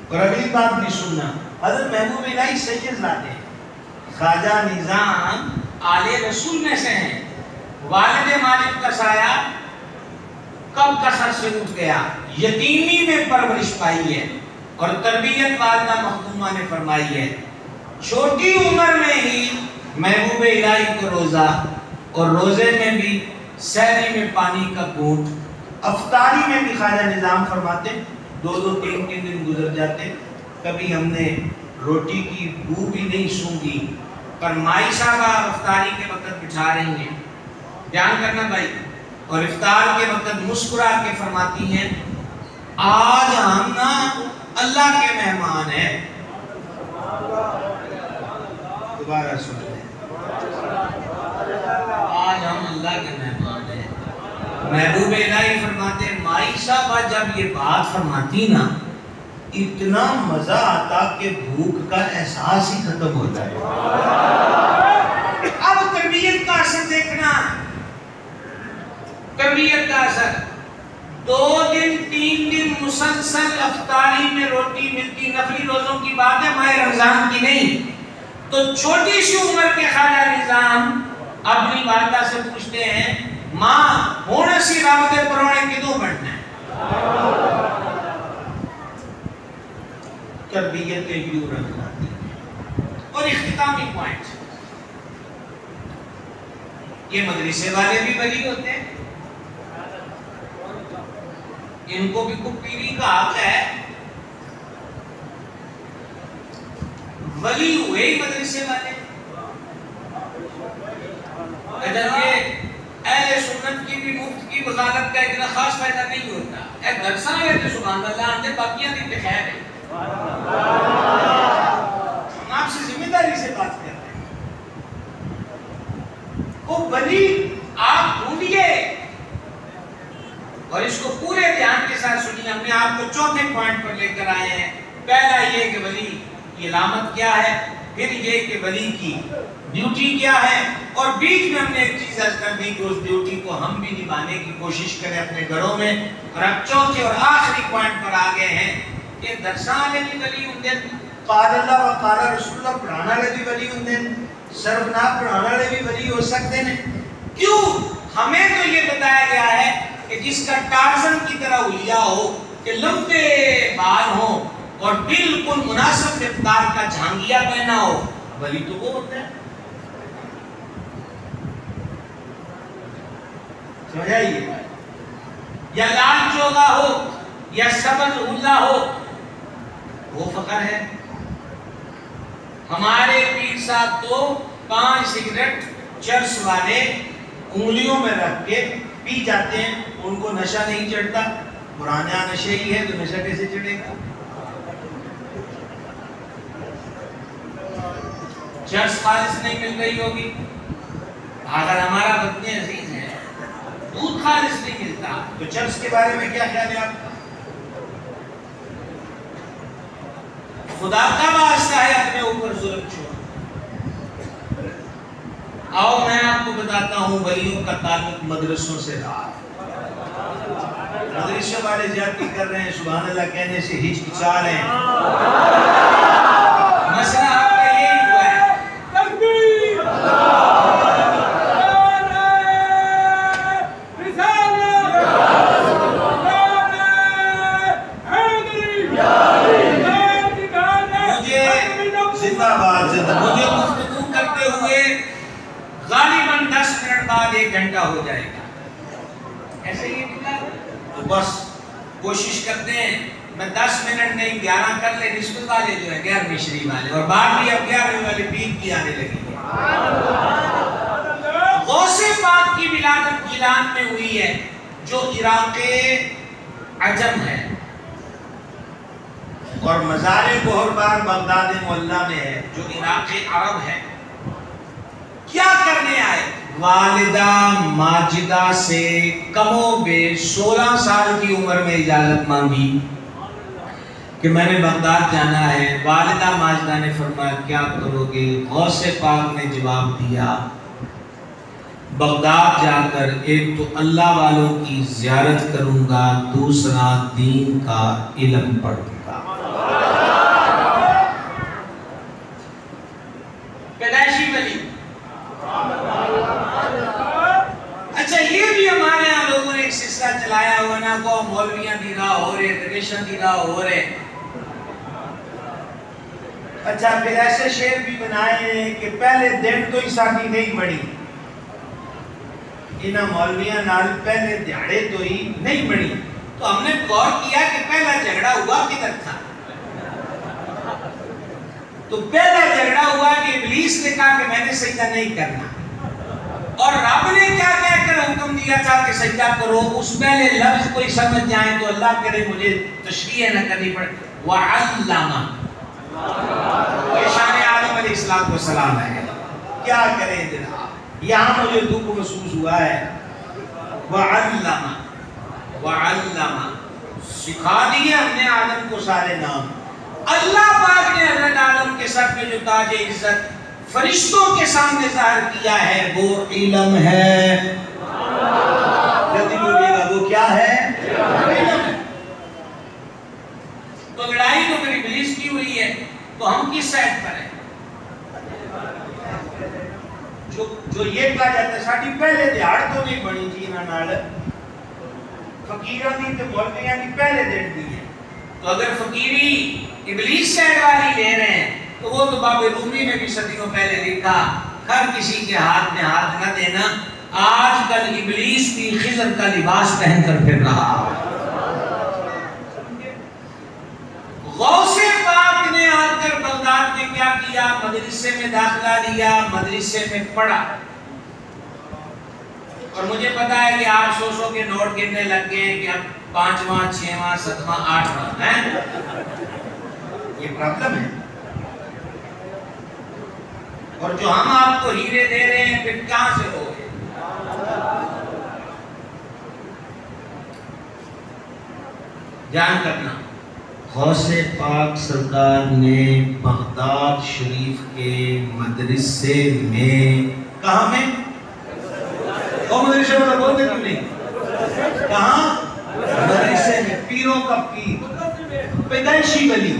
اور اگلی بات بھی سننا، حضرت محبوب الہی سید زادے خواجہ نظام آل رسول میں سے ہیں. والد ماجد کا سایہ کب کثر سے اٹھ گیا، یتیمی میں پرورش پائی ہے اور تربیت والدہ مخدومہ نے فرمائی ہے. چھوٹی عمر میں ہی محبوب الہی کو روزہ، اور روزے میں بھی سحری میں پانی کا گھونٹ، افطاری میں بھی خواجہ نظام فرماتے 2-2 3-3 دن گزر جاتے، کبھی ہم نے روٹی کی بو بھی نہیں سونگی، پر مائی صاحبہ افطاری کے وقت بٹھا رہی ہیں، دھیان کرنا بھائی، اور افطار کے وقت مسکرا کے فرماتی ہیں آج ہم نا اللہ کے مہمان ہیں. دوبارہ سن لیں، آج ہم اللہ کے مہمان ہیں. محبوب الہی فرماتے ہیں مائی صاحبہ جب یہ بات فرماتی نا اتنا مزہ آتا کہ بھوک کا احساس ہی ختم ہوتا ہے. اب تربیت کا اثر دیکھنا، تربیت کا اثر. 2 دن 3 دن مسلسل افطاری میں روٹی ملتی، نفلی روزوں کی بات ہے، ماہ رمضان کی نہیں. تو چھوٹی سی عمر کے خواجہ نظام اپنی والدہ سے پوچھتے ہیں ماں ہونے سی رابطے پرونے کدوں بڑھنا ہے؟ تربیت یوں رکھنا. اور اختتامی پوائنٹ، یہ مدرسے والے بھی ولی ہوتے ہیں، ان کو بھی پیری کا حق ہے. ولی ہوئے ہی مدرسے والے. اگر یہ اہل سنت کی بھی مفت کی وزارت کا اتنا خاص فائدہ نہیں ہوتا. اے درساں ہے تو سبحان اللہ آتے باقیاں دی خیر ہے. ہم آپ سے ذمہ داری سے بات کرتے ہیں. وہ ولی آپ ڈھونڈیے اور اس کو پورے دھیان کے ساتھ سنیے. ہم نے آپ کو چوتھے پوائنٹ پر لے کر آئے ہیں. پہلا یہ کہ ولی کی علامت کیا ہے، پھر یہ کہ ولی کی ڈیوٹی کیا ہے، اور بیچ میں ہم نے ایک چیز عرض کر دی کہ اس ڈیوٹی کو ہم بھی نبھانے کی کوشش کریں اپنے گھروں میں. اور اب چوتھے اور آخری پوائنٹ پر آ گئے ہیں کہ درساں والے بھی ولی ہوندے، قال اللہ و قال رسول اللہ پڑھانا والے بھی ولی ہوندے، صرف نہ پڑھانا والے بھی ولی ہو سکتے ہیں. کیوں؟ ہمیں تو یہ بتایا گیا ہے کہ جس کا ٹارزن کی طرح حلیہ ہو، کہ لمبے بال ہوں اور بالکل مناسب مقدار کا جھانگیا پہنا ہو، ولی تو وہ ہوتا ہے. سمجھائیے؟ یا لال چوگا ہو یا سبز حلہ ہو، وہ فقر ہے. ہمارے پیر صاحب تو 5 سگریٹ چرس والے انگلیوں میں رکھ کے پی جاتے ہیں، ان کو نشہ نہیں چڑھتا. پرانا نشہ ہی ہے تو نشہ کیسے چڑھے گا؟ چرس خالص نہیں مل رہی ہوگی. اگر ہمارا وطن عزیز ہے دودھ خالص نہیں ملتا تو چرس کے بارے میں کیا خیال ہے آپ کا؟ خدا کا واسطہ ہے اپنے اوپر ظلم چھوڑ. آؤ میں آپ کو بتاتا ہوں ولیوں کا تعلق مدرسوں سے رہا ہے. مدرسے والے زیادتی کر رہے ہیں, سبحان اللہ کہنے سے ہچکچا رہے ہیں. مسئلہ آپ کا یہی ہوا ہے. تکبیر مجھے گفتگو کرتے ہوئے غالباً 10 منٹ بعد 1 گھنٹہ ہو جائے گا. ایسے ہی تو بس کوشش کرتے ہیں میں 10 منٹ نہیں 11 کر لے. نسبت والے جو ہے 11ویں شریف والے اور بعد بھی اب 11ویں والے 20 کی آنے لگی ہے. غوث پاک کی ولادت ایران میں ہوئی ہے جو عراق عجم ہے, اور مزار گہربار بغداد معلیٰ میں ہے جو عراق عرب ہے. کیا کرنے آئے؟ والدہ ماجدہ سے کم و بیش 16 سال کی عمر میں اجازت مانگی کہ میں نے بغداد جانا ہے. والدہ ماجدہ نے فرمایا کیا کرو گے؟ غوث پاک نے جواب دیا بغداد جا کر ایک تو اللہ والوں کی زیارت کروں گا, دوسرا دین کا علم پڑھوں گا. پیدائشی ولی. اچھا یہ بھی ہمارے یہاں لوگوں نے ایک سلسلہ چلایا ہوا نا کو مولویاں دی راہ ہو رہے, درویشاں دی راہ ہو رہے. اچھا پھر ایسے شعر بھی بنائے ہیں کہ پہلے دن تو ہی ساڈی نہیں بڑی, انہاں مولویاں نال پہلے دیہڑے تو ہی نہیں بڑی. تو ہم نے غور کیا کہ پہلا جھگڑا ہوا کدھر تھا؟ تو پہلا جھگڑا ہوا کہ ابلیس نے کہا کہ میں نے سجدہ نہیں کرنا, اور رب نے کیا کہہ کر حکم دیا تھا کہ سجدہ کرو. اس پہلے لفظ کوئی سمجھ جائیں تو اللہ کرے مجھے تشریح نہ کرنی پڑے. وَعَلَّمَ, یہ شان آدم علیہ السلام ہے. کیا کریں جناب, یہاں مجھے دکھ محسوس ہوا ہے. وَعَلَّمَ وَعَلَّمَ, سکھا دیے ہم نے آدم کو سارے نام. اللہ پاک نے حضرت آدم کے سر پہ جو تاج عزت فرشتوں کے سامنے ظاہر کیا ہے وہ علم ہے. جلدی بولیے گا, وہ کیا ہے؟ علم ہے. تو لڑائی تو پھر ابلیس کی ہوئی ہے, تو ہم کس سائڈ پر ہیں؟ جو یہ کہا جاتا ہے ساڈی پہلے دیہڑ تو نہیں بنی جی انہاں نال, فقیراں دی تے مولویاں دی پہلے دن دی ہے. تو اگر فقیری ابلیس سائڈ والی لے رہے ہیں تو وہ تو باب رومی میں بھی صدیوں پہلے لکھا ہر کسی کے ہاتھ میں ہاتھ نہ دینا. آج کل ابلیس بھی خضر کا لباس پہن کر پھر رہا. غوث پاک نے آ کر بغداد میں کیا کیا؟ مدرسے میں داخلہ لیا, مدرسے میں پڑھا. اور مجھے پتا ہے کہ آپ 100 کے نوٹ گننے لگ گئے ہیں کہ اب 5واں 6واں 7واں 8واں ہیں. یہ پرابلم ہے. اور جو ہم آپ کو ہیرے دے رہے ہیں پھر کہاں سے ہو گئے؟ جان کرنا. غوث پاک سرکار نے بغداد شریف کے مدرسے میں, کہاں میں؟ وہ مدرسے میں بولتے کیوں نہیں؟ کہاں؟ مدرسے میں. پیروں کا پیر, پیدائشی ولی.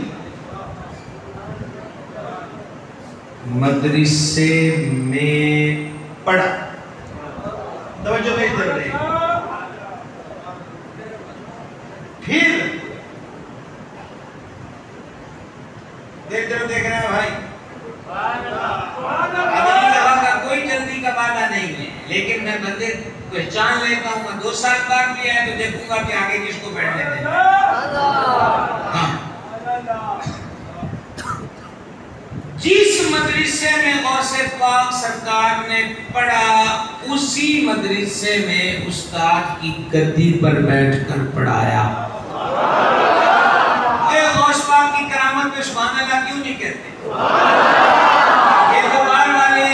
مدرسے میں پڑھا. توجہ بھیج دے رہے ہیں. پھر دیکھ رہے ہیں بھائی, اگلی دفعہ کا کوئی جلدی کا وعدہ نہیں ہے, لیکن میں بندے پہچان لیتا ہوں. میں 2 سال بعد بھی آئے تو دیکھوں گا کہ آگے کس کو بیٹھنے دیں. جس مدرسے میں غوث پاک سرکار نے پڑھا اسی مدرسے میں استاد کی گدی پر بیٹھ کر پڑھایا. اے غوث پاک کی کرامت پہ سبحان اللہ کیوں نہیں کہتے؟ یہ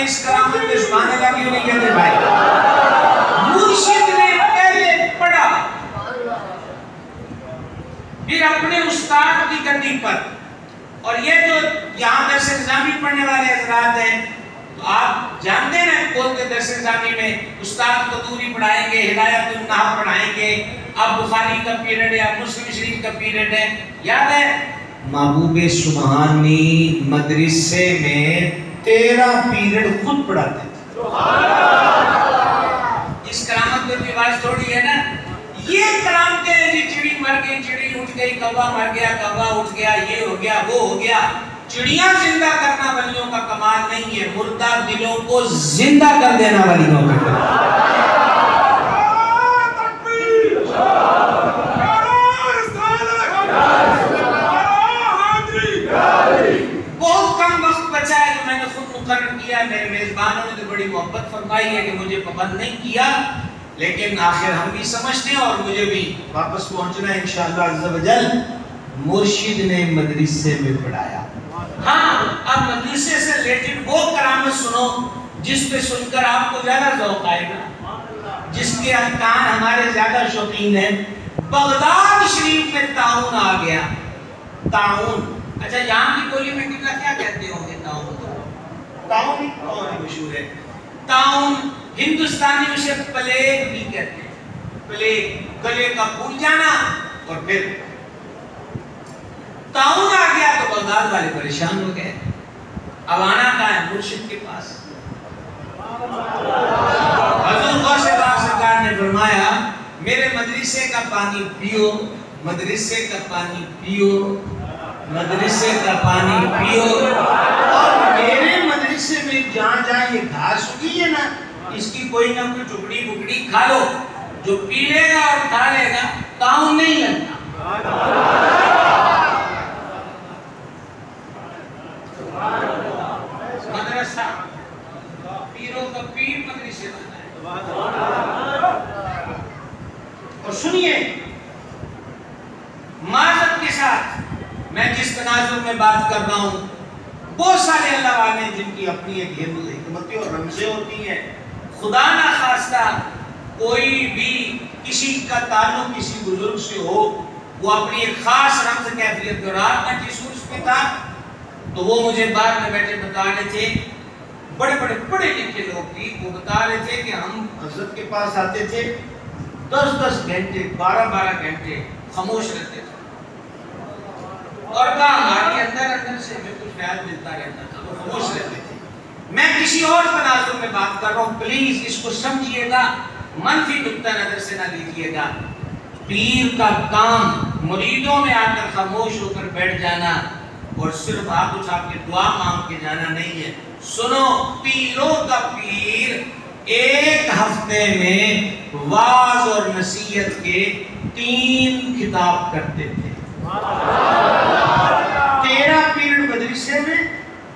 اس کرامت پہ سبحان اللہ کیوں نہیں کہتے بھائی؟ مرشد نے پہلے پڑھا، پھر اپنے استاد کی گدی پر. اور یہ جو یہاں درس نظامی پڑھنے والے حضرات ہیں تو آپ جانتے ہیں بولتے درس نظامی میں استاد قدوری پڑھائیں گے، ہدایت النحو پڑھائیں گے، اب بخاری کا پیریڈ ہے، اب مسلم شریف کا پیریڈ ہے. یاد ہے محبوب سبحانی مدرسے میں 13 پیریڈ خود پڑھاتے تھے. اس کرامت پہ بھی آواز تھوڑی ہے نا. یہ کرامتیں ہیں جی، چڑی مر گئی، چڑی اٹھ گئی، کوا مر گیا، کوا اٹھ گیا، یہ ہو گیا، وہ ہو گیا. چڑیاں زندہ کرنا ولیوں کا کمال نہیں ہے، مردہ دلوں کو زندہ کر دینا ولیوں کا کمال. بہت کم وقت بچا ہے جو میں نے خود مقرر کیا. میرے میزبانوں نے تو بڑی محبت فرمائی ہے کہ مجھے پابند نہیں کیا، لیکن آخر ہم بھی سمجھتے ہیں اور مجھے بھی واپس پہنچنا ہے انشاءاللہ عز و جل. مرشد نے مدرسے میں پڑھایا. ہاں اب مدرسے سے ریلیٹڈ وہ کرامت سنو جس پہ سن کر آپ کو زیادہ ذوق آئے گا، جس کے ارکان ہمارے زیادہ شوقین ہیں. بغداد شریف میں طاعون آ گیا. طاعون، اچھا یہاں کی بولی میں کیا کہتے ہوں گے؟ طاعون مشہور ہے. طاعون ہندوستانی اسے پلیگ بھی کہتے ہیں. پلیگ، گلے کا پھول جانا. اور پھر طاعون آ گیا تو بغداد والے پریشان ہو گئے. اب آنا کہاں ہے؟ مرشد کے پاس. حضور غوث پاک سرکار نے فرمایا میرے مدرسے کا پانی پیو، مدرسے کا پانی پیو، مدرسے کا پانی پیو. اور میرے مدرسے میں جہاں جہاں یہ گھاس اگی ہے نا، اس کی کوئی نہ کوئی ٹکڑی بکڑی کھا لو. جو پی لے گا اور کھا لے گا طاعون نہیں لگتا. مدرسہ پیروں کا پیر مدرسے بنتا ہے. اور سنیے معذرت کے ساتھ میں جس تناظر میں بات کر رہا ہوں، بہت سارے اللہ والے جن کی اپنی ایک حکمتیں اور رمزیں ہوتی ہیں. خدا نہ خواستہ کوئی بھی کسی کا تعلق کسی بزرگ سے ہو، وہ اپنی ایک خاص رمز کیفیت اور رات میں جس اس پہ تھا تو وہ مجھے بعد میں بیٹھے بتا رہے تھے. بڑے بڑے پڑھے لکھے لوگ بھی وہ بتا رہے تھے کہ ہم حضرت کے پاس آتے تھے 10-10 گھنٹے 12-12 گھنٹے خاموش رہتے تھے اور کہا ہمارے اندر سے ہمیں کچھ خیال ملتا رہتا تھا، وہ خاموش رہتے تھے. میں کسی اور تناظر میں بات کر رہا ہوں، پلیز اس کو سمجھیے گا، منفی نقطہ نظر سے نہ لیجیے گا. پیر کا کام مریدوں میں آ کر خاموش ہو کر بیٹھ جانا اور صرف ہاتھ اٹھا کے دعا مانگ کے جانا نہیں ہے. سنو، پیروں کا پیر ایک ہفتے میں واعظ اور نصیحت کے 3 خطاب کرتے تھے. 13 پیریڈ مدرسے میں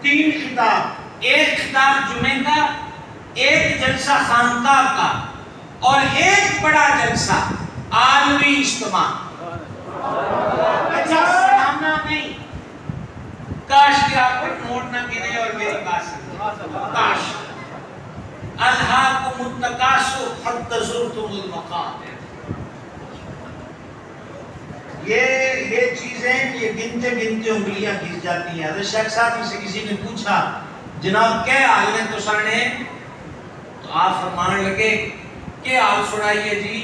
3 خطاب. ایک خطاب جمعے کا، ایک جلسہ خانقاہ کا، اور ایک بڑا جلسہ عالمی اجتماع. اچھا سلامنا نہیں، کاش کہ آپ پر نوٹ نہ گرے اور میری بات سمجھے. کاش الہاکم التکاثر حتی زرتم المقابر. یہ چیزیں یہ گنتے گنتے انگلیاں گھس جاتی ہیں. حضرت شیخ صاحب سے کسی نے پوچھا جناب کیا حال ہے تو سانے، تو آپ فرمان لگے کہ حال سنائیے جی.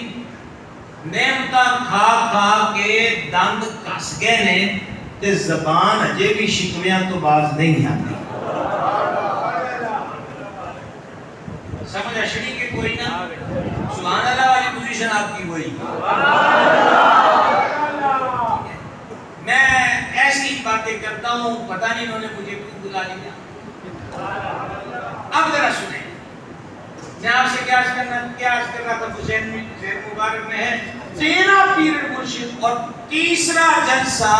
نعمتاں کھا کھا کے دند کس گئے نے تے زبان اجے بھی شکویاں تو باز نہیں آتی. سمجھ اشڑی کے کوئی نہ. سبحان اللہ والی پوزیشن آپ کی وہی. میں ایسی باتیں کرتا ہوں، پتہ نہیں انہوں نے مجھے کیوں بلا لیا. اب ذرا سنیں، میں آپ سے کیا عرض کر رہا تھا. حسین مبارک میں ہے 13 پیریڈ مرشد اور تیسرا جلسہ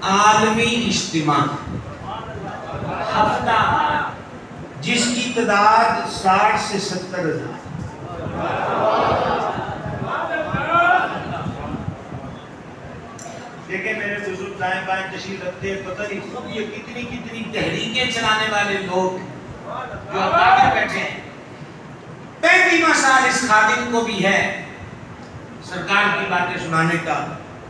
عالمی اجتماع ہفتہ جس کی تعداد 60 سے 70 ہزار. دیکھیں میرے بزرگ دائیں بائیں تشریف رکھتے ہیں، پتہ نہیں خود یہ کتنی تحریکیں چلانے والے لوگ. جو اکابر بیٹھے ہیں، 35واں سال اس خادم کو بھی ہے سرکار کی باتیں سنانے کا۔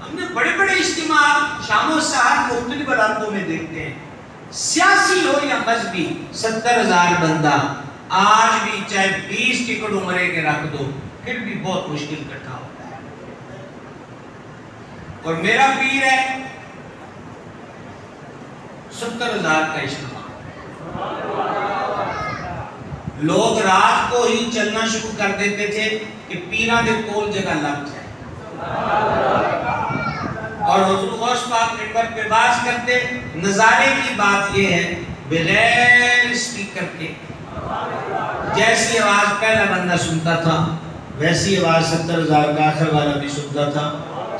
ہم نے بڑے بڑے اجتماعات شام و سحر مختلف علاقوں میں دیکھتے ہیں، سیاسی ہو یا مذہبی، 70,000 بندہ آج بھی چاہے 20 ٹکٹ عمرے کے رکھ دو پھر بھی بہت مشکل اکٹھا ہوتا ہے۔ اور میرا پیر ہے 70,000 کا اجتماع، لوگ رات کو ہی چلنا شروع کر دیتے تھے کہ پیران دے کول جگہ لگ جائے، اور حضور غوث پاک منبر پہ باز کرتے۔ نظارے کی بات یہ ہے بغیر اسپیکر کے جیسی آواز پہلا بندہ سنتا تھا ویسی آواز 70,000 کا آخر والا بھی سنتا تھا۔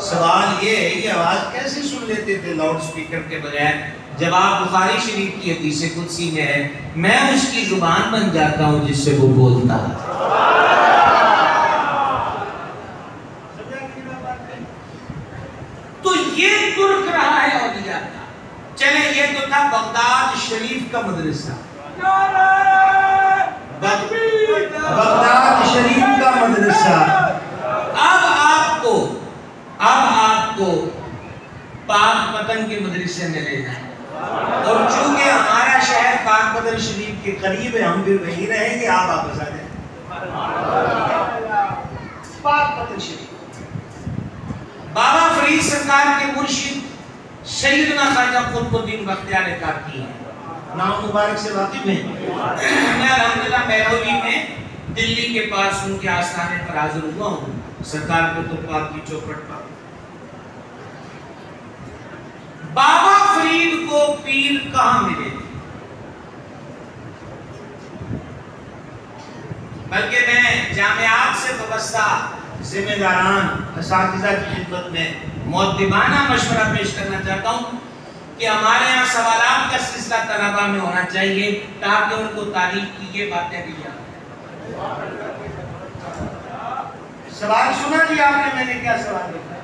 سوال یہ ہے کہ آواز کیسے سن لیتے تھے لاؤڈ سپیکر کے بغیر؟ جواب بخاری شریف کی حدیث قدسی میں ہے، میں اس کی زبان بن جاتا ہوں جس سے وہ بولتا ہے۔ تو یہ ترک رہا ہے اولیاء کا۔ چلے یہ تو تھا بغداد شریف کا مدرسہ، بغداد شریف کا مدرسہ۔ اب آپ کو پاک پتن کے مدرسے میں لے جائیں، اور چونکہ ہمارا شہر پاک پتن شریف کے قریب ہے ہم پھر وہیں رہیں گے، آپ واپس آ جائیں پاک پتن شریف۔ بابا فرید سرکار کے مرشد سیدنا خواجہ قطب الدین بختیار کاکی ہیں، نام مبارک سے واقف ہیں؟ میں الحمدللہ میرولی میں دلی کے پاس ان کے آستانے پر حاضر ہوا ہوں، سرکار قطب پاک کی چوکھٹ پر۔ بابا فرید کو پیر کہاں ملے تھے؟ بلکہ میں جامعات سے وابستہ ذمہ داران اساتذہ کی خدمت میں مؤدبانہ مشورہ پیش کرنا چاہتا ہوں کہ ہمارے یہاں سوالات کا سلسلہ طلباء میں ہونا چاہیے تاکہ ان کو تاریخ کی یہ باتیں بھی یاد رہیں۔ سوال سنا جی آپ نے، میں نے کیا سوال دیکھا؟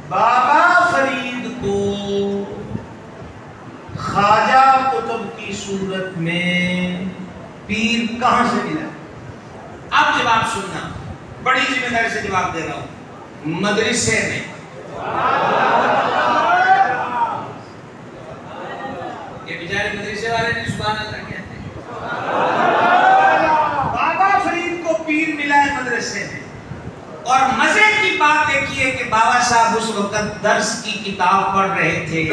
بابا فرید کو خواجہ قطب کی صورت میں پیر کہاں سے ملا؟ اب جواب سننا، بڑی ذمہ داری سے جواب دے رہا ہوں، مدرسے میں۔ یہ بیچارے مدرسے والے نے سبحان اللہ کہتے ہیں۔ بابا فرید کو پیر ملا ہے مدرسے میں، اور مزے کی بات دیکھیے کہ بابا صاحب اس وقت درس کی کتاب پڑھ رہے تھے،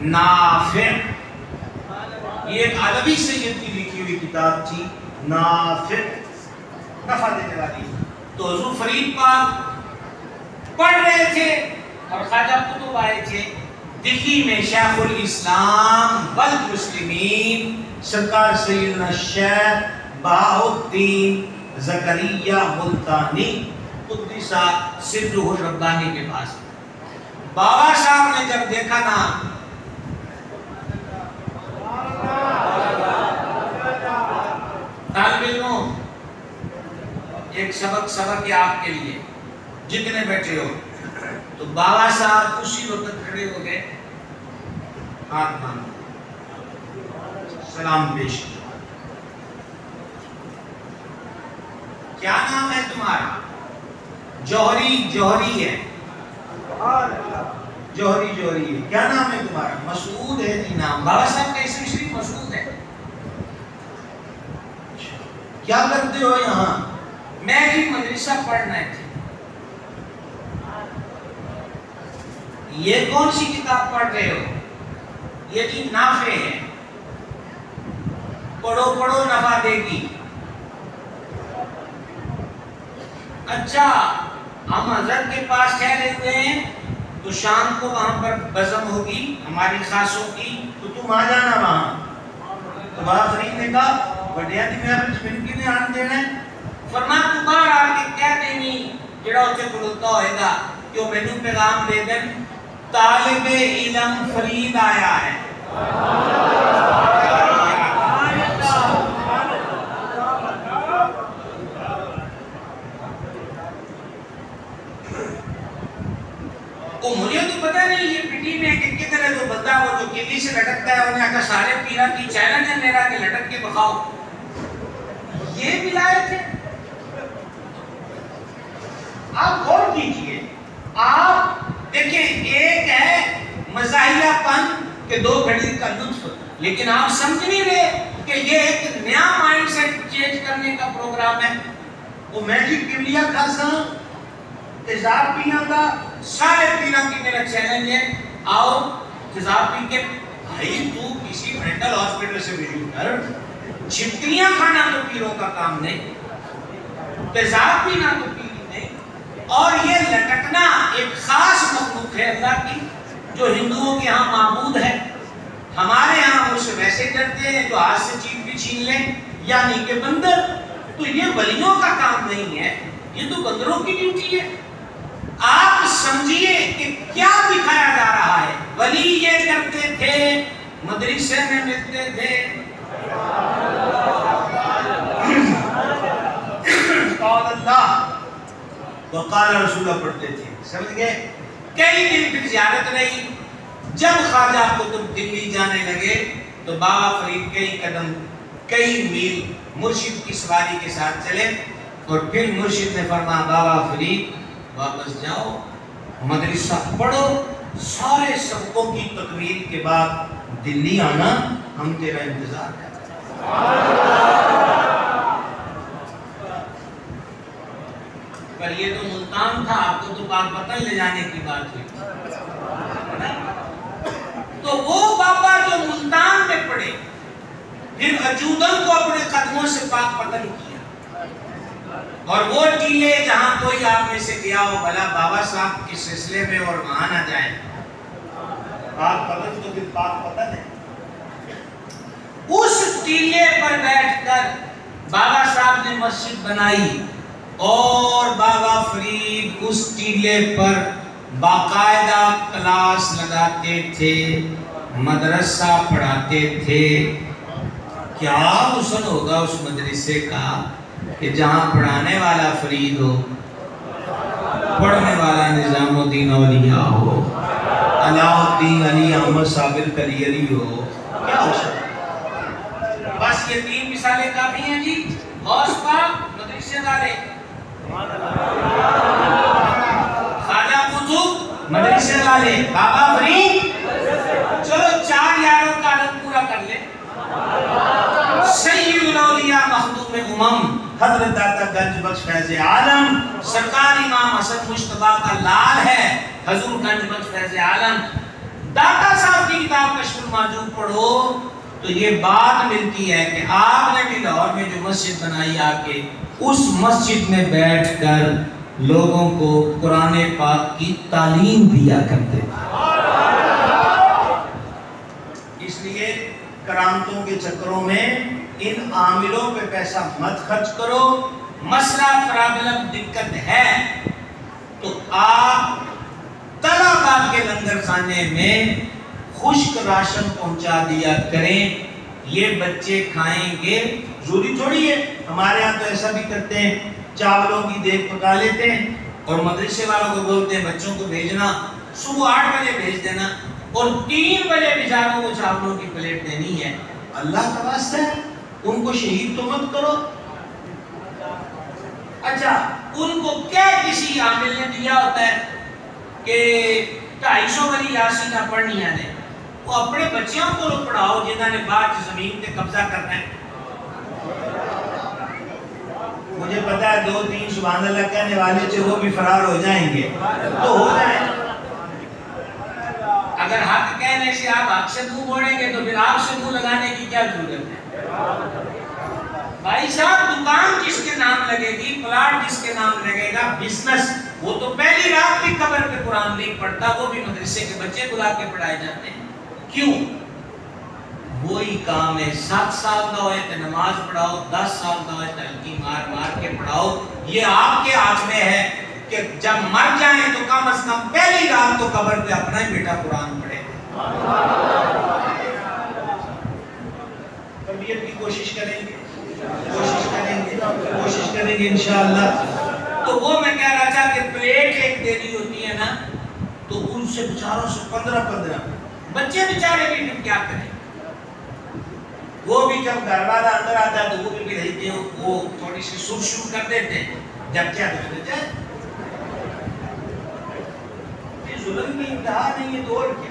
نافع۔ یہ ایک عربی سید کی لکھی ہوئی کتاب تھی، نافع، نفع دینے والی۔ تو حضور فرید پاک پڑھ رہے تھے اور خواجہ قطب آئے تھے۔ دلی میں شیخ الاسلام والمسلمین سرکار سیدنا شیخ بہاؤالدین زکریا ملتانی قدس سرہ الربانی کے پاس بابا صاحب نے جب دیکھا نا، طالب علموں ایک سبق ہے آپ کے لیے جتنے بیٹھے ہو، تو بابا صاحب اسی وقت کھڑے ہو گئے، ہاتھ باندھے، سلام پیش کیا۔ کیا نام ہے تمہارا؟ جوہری ہے، جوہری ہے۔ کیا نام ہے تمہارا؟ مسعود ہے جی نام۔ بابا صاحب کا اسم شریف مسعود ہے۔ کیا کرتے ہو یہاں؟ میں جی مدرسہ پڑھنا ہے۔ یہ کون سی کتاب پڑھ رہے ہو؟ یہ جی نافع ہے، پڑھو پڑھو نفع دے گی۔ اچھا، ہم حضرت کے پاس ٹھہرے ہوئے ہیں تو شام کو وہاں پر بزم ہوگی ہماری خاصوں کی، تو تم آ جانا وہاں۔ تو بابا فرید نے کہا بڑیا دی میں اپنے زمین نے آن دینا ہے، فرمایا تو باہر آ کے کہہ دینی جڑا اتنے کھلوتا ہوئے گا کہ وہ مینوں پیغام دے دیں طالب علم فرید آیا ہے۔ مجھے تو پتہ نہیں یہ پٹی میں کہ کدھر ہے وہ بندہ وہ جو تلی سے لٹکتا ہے، انہیں کہا سارے پیرا کی چیلنج ہے میرا کہ لٹک کے بخاؤ. یہ ولایت ہے. آپ غور کیجئے، آپ دیکھیں ایک ہے مزاحیہ پن کہ 2 گھڑی کا لطف، لیکن آپ سمجھ نہیں رہے کہ یہ ایک نیا مائنڈ سیٹ چینج کرنے کا پروگرام ہے. وہ میں جی کملیا کھاسا تیزاب پینا کا سارے پینا کی میرا چیلنج ہے، آؤ تیزاب پی کے. بھائی تو کسی مینٹل ہاسپٹل سے ویڈیو کر، چھپکلیاں کھانا تو پیروں کا کام نہیں، تیزاب پینا تو پیری نہیں. اور یہ لٹکنا ایک خاص مخلوق ہے اللہ کی جو ہندوؤں کے ہاں معبود ہے. ہمارے ہاں وہ سے ویسے کرتے ہیں جو ہاتھ سے چیز بھی چھین لیں، یعنی کہ بندر. تو یہ ولیوں کا کام نہیں ہے، یہ تو بندروں کی ڈیوٹی ہے. آپ سمجھیے کہ کیا دکھایا جا رہا ہے. ولی یہ کرتے تھے، مدرسے میں ملتے تھے، قال اللہ وقال رسول اللہ پڑھتے تھے، سمجھ گئے. کئی دن پھر زیارت نہیں. جب خواجہ قطب دلی جانے لگے تو بابا فرید کئی قدم کئی میل مرشد کی سواری کے ساتھ چلے، اور پھر مرشد نے فرمایا بابا فرید واپس جاؤ، مدرسہ پڑھو، سارے سبقوں کی تکمیل کے بعد دلی آنا، ہم تیرا انتظار کرتے ہیں. پر یہ تو ملتان تھا، آپ کو تو پاک پتن لے جانے کی بات ہوئی. تو وہ بابا جو ملتان میں پڑے، پھر اجودن کو اپنے قدموں سے پاک پتن کیا، اور وہ ٹیلے جہاں کوئی آپ میں سے گیا ہو بھلا بابا صاحب کے سلسلے میں اور وہاں نہ جائیں. پاک پتن تو پھر پاک پتن ہے. اس ٹیلے پر بیٹھ کر بابا صاحب نے مسجد بنائی، اور بابا فرید اس ٹیلے پر باقاعدہ کلاس لگاتے تھے، مدرسہ پڑھاتے تھے. کیا حسن ہوگا اس مدرسے کا کہ جہاں پڑھانے والا فرید ہو، پڑھنے والا نظام الدین اولیاء ہو، علاء الدین علی احمد صابر کلی علی ہو. کیا حسن. بس یہ 3 مثالیں کافی ہیں جی. غوث پاک مدرسے والے، خواجہ قطب مدرسے والے، بابا فرید. چلو 4 یاروں کا عدد پورا کر لیں. سید الاولیاء مخدوم حضرت داتا گنج بخش فیض عالم، سرکار امام حسن مجتبیٰ کا لال ہے حضور گنج بخش فیض عالم. داتا صاحب کی کتاب کشف المحجوب پڑھو تو یہ بات ملتی ہے کہ آپ نے بھی لاہور میں جو مسجد بنائی آ کے اس مسجد میں بیٹھ کر لوگوں کو قرآن پاک کی تعلیم دیا کرتے تھے. اس لیے کرامتوں کے چکروں میں ان عاملوں پہ پیسہ مت خرچ کرو. مسئلہ پرابلم دقت ہے تو آپ طلباء کے لنگر خانے میں خشک راشن پہنچا دیا کریں. یہ بچے کھائیں گے، ضروری تھوڑی ہے. ہمارے ہاں تو ایسا بھی کرتے ہیں، چاولوں کی دیگ پکا لیتے ہیں اور مدرسے والوں کو بولتے ہیں بچوں کو بھیجنا صبح 8 بجے بھیج دینا، اور 3 بجے بیچاروں کو چاولوں کی پلیٹ دینی ہے. اللہ کا واسطہ ہے ان کو شہید تو مت کرو. اچھا ان کو کیا کسی عامل نے دیا ہوتا ہے کہ 250 والی یاسین پڑھنی ہے، وہ اپنے بچیوں کو پڑھاؤ جنہوں نے بعد زمین پہ قبضہ کرنا ہے. مجھے پتا ہے 2-3 سبحان اللہ کہنے والے تھے، وہ بھی فرار ہو جائیں گے تو ہو جائیں. اگر حق کہنے سے آپ حق سے منہ موڑیں گے تو پھر آپ سے منہ لگانے کی کیا ضرورت ہے. بھائی صاحب دکان جس کے نام لگے گی، پلاٹ جس کے نام لگے گا، بزنس، وہ تو پہلی رات بھی قبر پہ قرآن نہیں پڑھتا، وہ بھی مدرسے کے بچے بلا کے پڑھائے جاتے ہیں. کیوں؟ وہی کام ہے. 7 سال کا ہوئے تو نماز پڑھاؤ، 10 سال کا ہوئے تو ہلکی مار مار کے پڑھاؤ. یہ آپ کے ہاتھ میں ہے کہ جب مر جائیں تو کم از کم پہلی رات تو قبر پہ اپنا ہی بیٹا قرآن پڑھے. تربیت کی کوشش کریں گے، کوشش کریں گے انشاءاللہ. تو وہ میں کہہ رہا تھا کہ پلیٹ ایک دینی ہوتی ہے نا، تو ان سے بچاروں سے 15 بچے بیچارے بھی پھر کیا کریں؟ وہ بھی جب گھر والا اندر آتا ہے تو وہ بھی رہتے ہیں، وہ تھوڑی سی سر شروع کر دیتے ہیں، جب کیا کرتے ہیں یہ ظلم کی انتہا نہیں ہے تو اور کیا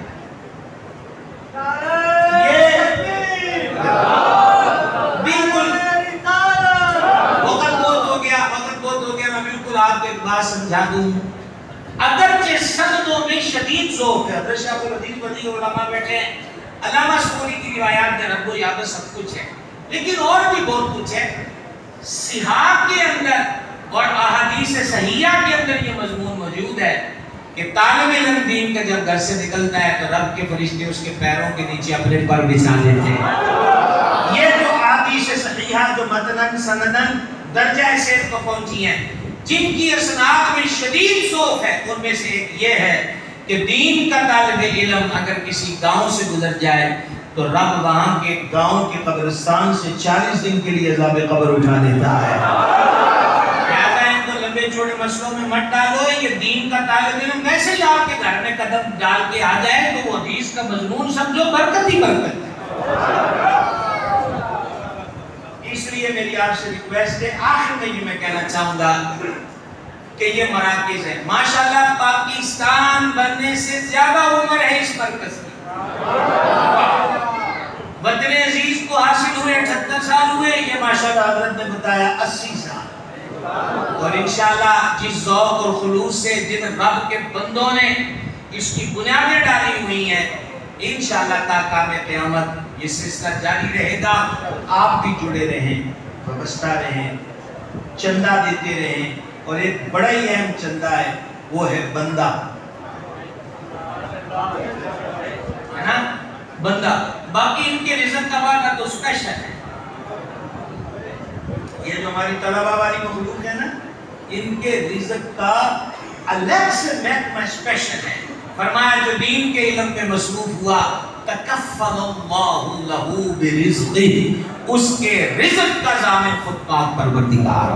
بالکل وقت بہت ہو گیا میں بالکل آپ کو ایک بات سمجھا دوں، اگرچہ سندوں میں شدید ذوق ہے، حضرت شاہ الحدیث بدیع علماء بیٹھے ہیں، علامہ سکولی کی روایات میں رب و یاد سب کچھ ہے، لیکن اور بھی بہت کچھ ہے۔ صحاح کے اندر اور احادیث صحیحہ کے اندر یہ مضمون موجود ہے کہ طالب علم دین کا جب گھر سے نکلتا ہے تو رب کے فرشتے اس کے پیروں کے نیچے اپنے پر بچھا دیتے ہیں۔ یہ جو احادیث صحیحہ جو متناً سنداً درجہ صحت کو پہنچی ہیں، جن کی اسناد میں شدید ذوق ہے، ان میں سے ایک یہ ہے کہ دین کا طالب علم اگر کسی گاؤں سے گزر جائے تو رب وہاں کے گاؤں کے قبرستان سے 40 دن کے لیے عذاب قبر اٹھا دیتا ہے۔ لہذا ان کو لمبے چوڑے مسئلوں میں مت ڈالو، یہ دین کا طالب علم ویسے ہی آپ کے گھر میں قدم ڈال کے آ جائے تو وہ حدیث کا مضمون سمجھو برکت ہی برکت ہے۔ اس لیے میری آپ سے ریکویسٹ ہے، آخر میں یہ میں کہنا چاہوں گا کہ یہ مراکز ہے، ماشاءاللہ پاکستان بننے سے زیادہ عمر ہے اس مرکز کی۔ وطن عزیز کو حاصل ہوئے 78 سال ہوئے، یہ ماشاءاللہ حضرت نے بتایا 80 سال، اور انشاءاللہ جس ذوق اور خلوص سے جن رب کے بندوں نے اس کی بنیادیں ڈالی ہوئی ہیں، انشاءاللہ تا قیام قیامت یہ سلسلہ جاری رہے گا۔ آپ بھی جڑے رہیں، وابستہ رہیں، چندہ دیتے رہیں، اور ایک بڑا ہی اہم چندہ ہے، وہ ہے بندہ، ہے نا بندہ۔ باقی ان کے رزق کا وعدہ تو اسپیشل ہے، یہ جو ہماری طلبہ والی مخلوق ہے نا، ان کے رزق کا الگ سے محکمہ اسپیشل ہے۔ فرمایا جو دین کے علم میں مصروف ہوا تکفل اللہ لہو برزقہ، اس کے رزق کا ضامن خود پاک پروردگار۔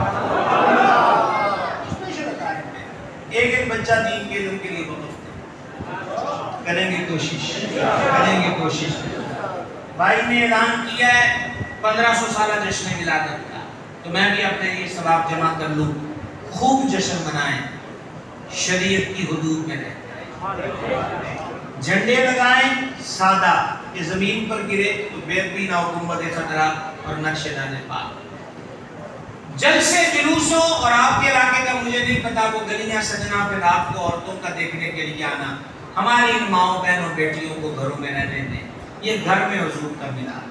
ایک بچہ دین کے علم کے لیے وقف کریں گے، کوشش بھائی نے اعلان کیا ہے 1500 سالہ جشن ولادت کا، تو میں بھی اپنے لیے ثواب جمع کر لوں، خوب جشن منائیں، شریعت کی حدود میں رہیں، جھنڈے لگائیں سادہ کہ زمین پر گرے تو بے بھی نہ حکومت خطرہ اور نقش دان پاک، جلسے جلوسوں اور آپ کے علاقے کا مجھے نہیں پتا، وہ گلیاں سجنا پھر آپ کو عورتوں کا دیکھنے کے لیے آنا، ہماری ان ماؤں بہنوں بیٹیوں کو گھروں میں رہنے دیں، یہ گھر میں حضور کا ملاد،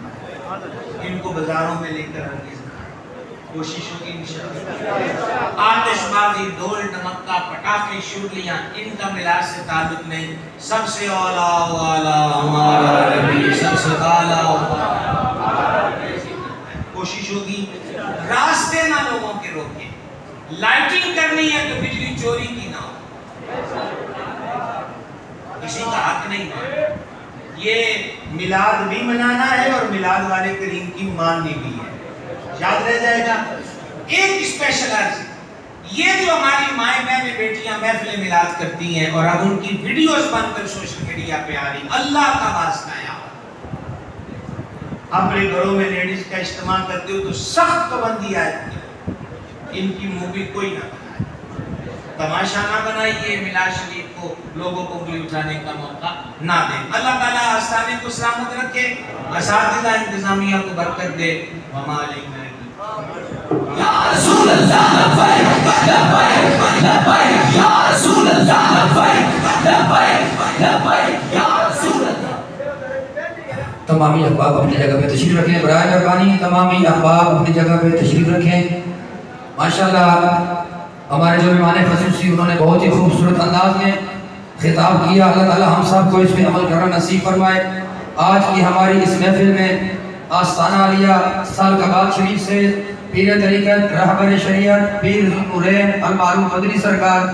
ان کو بازاروں میں لے کر ہرگز نہ، کوشش ہوگی انشاءاللہ۔ آتش بازی، ڈھول ڈمکا، پٹاخے، شورلیاں، ان کا ملاد سے تعلق نہیں، سب سے اولا والا ہمارا نبی، سب سے اعلیٰ کوشش ہوگی۔ راستے نہ لوگوں کے روکیں، لائٹنگ کرنی ہے تو بجلی چوری کی نہ ہو، کسی کا حق نہیں ہے، یہ میلاد بھی منانا ہے اور میلاد والے کریم کی ماننی بھی ہے، یاد رہ جائے گا۔ ایک اسپیشل عرض، یہ جو ہماری مائیں بہنیں بیٹیاں محفل میلاد کرتی ہیں اور اب ان کی ویڈیوز بن کر سوشل میڈیا پہ آ رہی، اللہ کا واسطہ ہے، اپنے گھروں میں لیڈیز کا اجتماع کرتے ہو تو سخت پابندی آئے، ان کی مووی کوئی نہ بنائے، تماشا نہ بنائیے، میلاد شریف کو لوگوں کو انگلی اٹھانے کا موقع نہ دیں۔ اللہ تعالیٰ آستانے کو سلامت رکھے، اساتذہ انتظامیہ کو برکت دے، وما علینا یا رسول اللہ لبیک لبیک لبیک، یا رسول اللہ لبیک لبیک لبیک، یا رسول اللہ۔ تمامی احباب اپنی جگہ پہ تشریف رکھیں، برائے مہربانی تمامی احباب اپنی جگہ پہ تشریف رکھیں۔ ماشاءاللہ ہمارے جو مہمان خصوصی انہوں نے بہت ہی خوبصورت انداز میں خطاب کیا، اللہ تعالی ہم سب کو اس پہ عمل کرنا نصیب فرمائے۔ آج کی ہماری اس محفل میں آستانہ عالیہ سالکاباد شریف سے پیر طریقت رہبر شریعت پیر ذوالنورین المعروف مدنی سرکار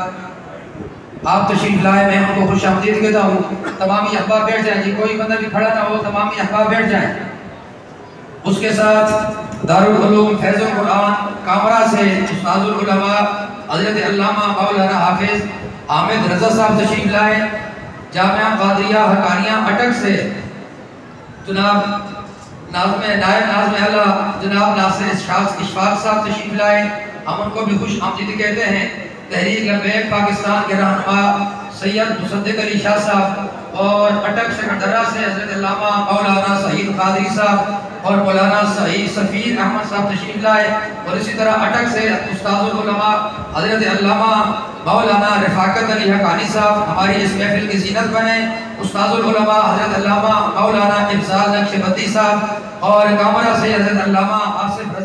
آپ تشریف لائے، میں ان کو خوش آمدید کہتا ہوں۔ تمامی احباب بیٹھ جائیں جی، کوئی بندہ بھی کھڑا نہ ہو، تمامی احباب بیٹھ جائیں۔ اس کے ساتھ دارالعلوم فیض القرآن کامرا سے استاد العلماء حضرت علامہ مولانا حافظ حامد رضا صاحب تشریف لائے، جامعہ قادریہ حقانیہ اٹک سے جناب نائب ناظم اللہ جناب ناصر اشفاق صاحب تشریف لائے، ہم ان کو بھی خوش آمدید کہتے ہیں۔ تحریک لبیک پاکستان کے رہنما سید مصدق علی شاہ صاحب، اور اٹک سکندرہ سے حضرت علامہ مولانا سعید قادری صاحب اور مولانا سعید سفیر احمد صاحب تشریف لائے، اور اسی طرح اٹک سے استاذ العلماء حضرت علامہ مولانا رفاقت علی حقانی صاحب ہماری اس محفل کی زینت بنے، استاذ العلماء حضرت علامہ مولانا افضال نقشبندی صاحب، اور کامرہ سے حضرت علامہ آصف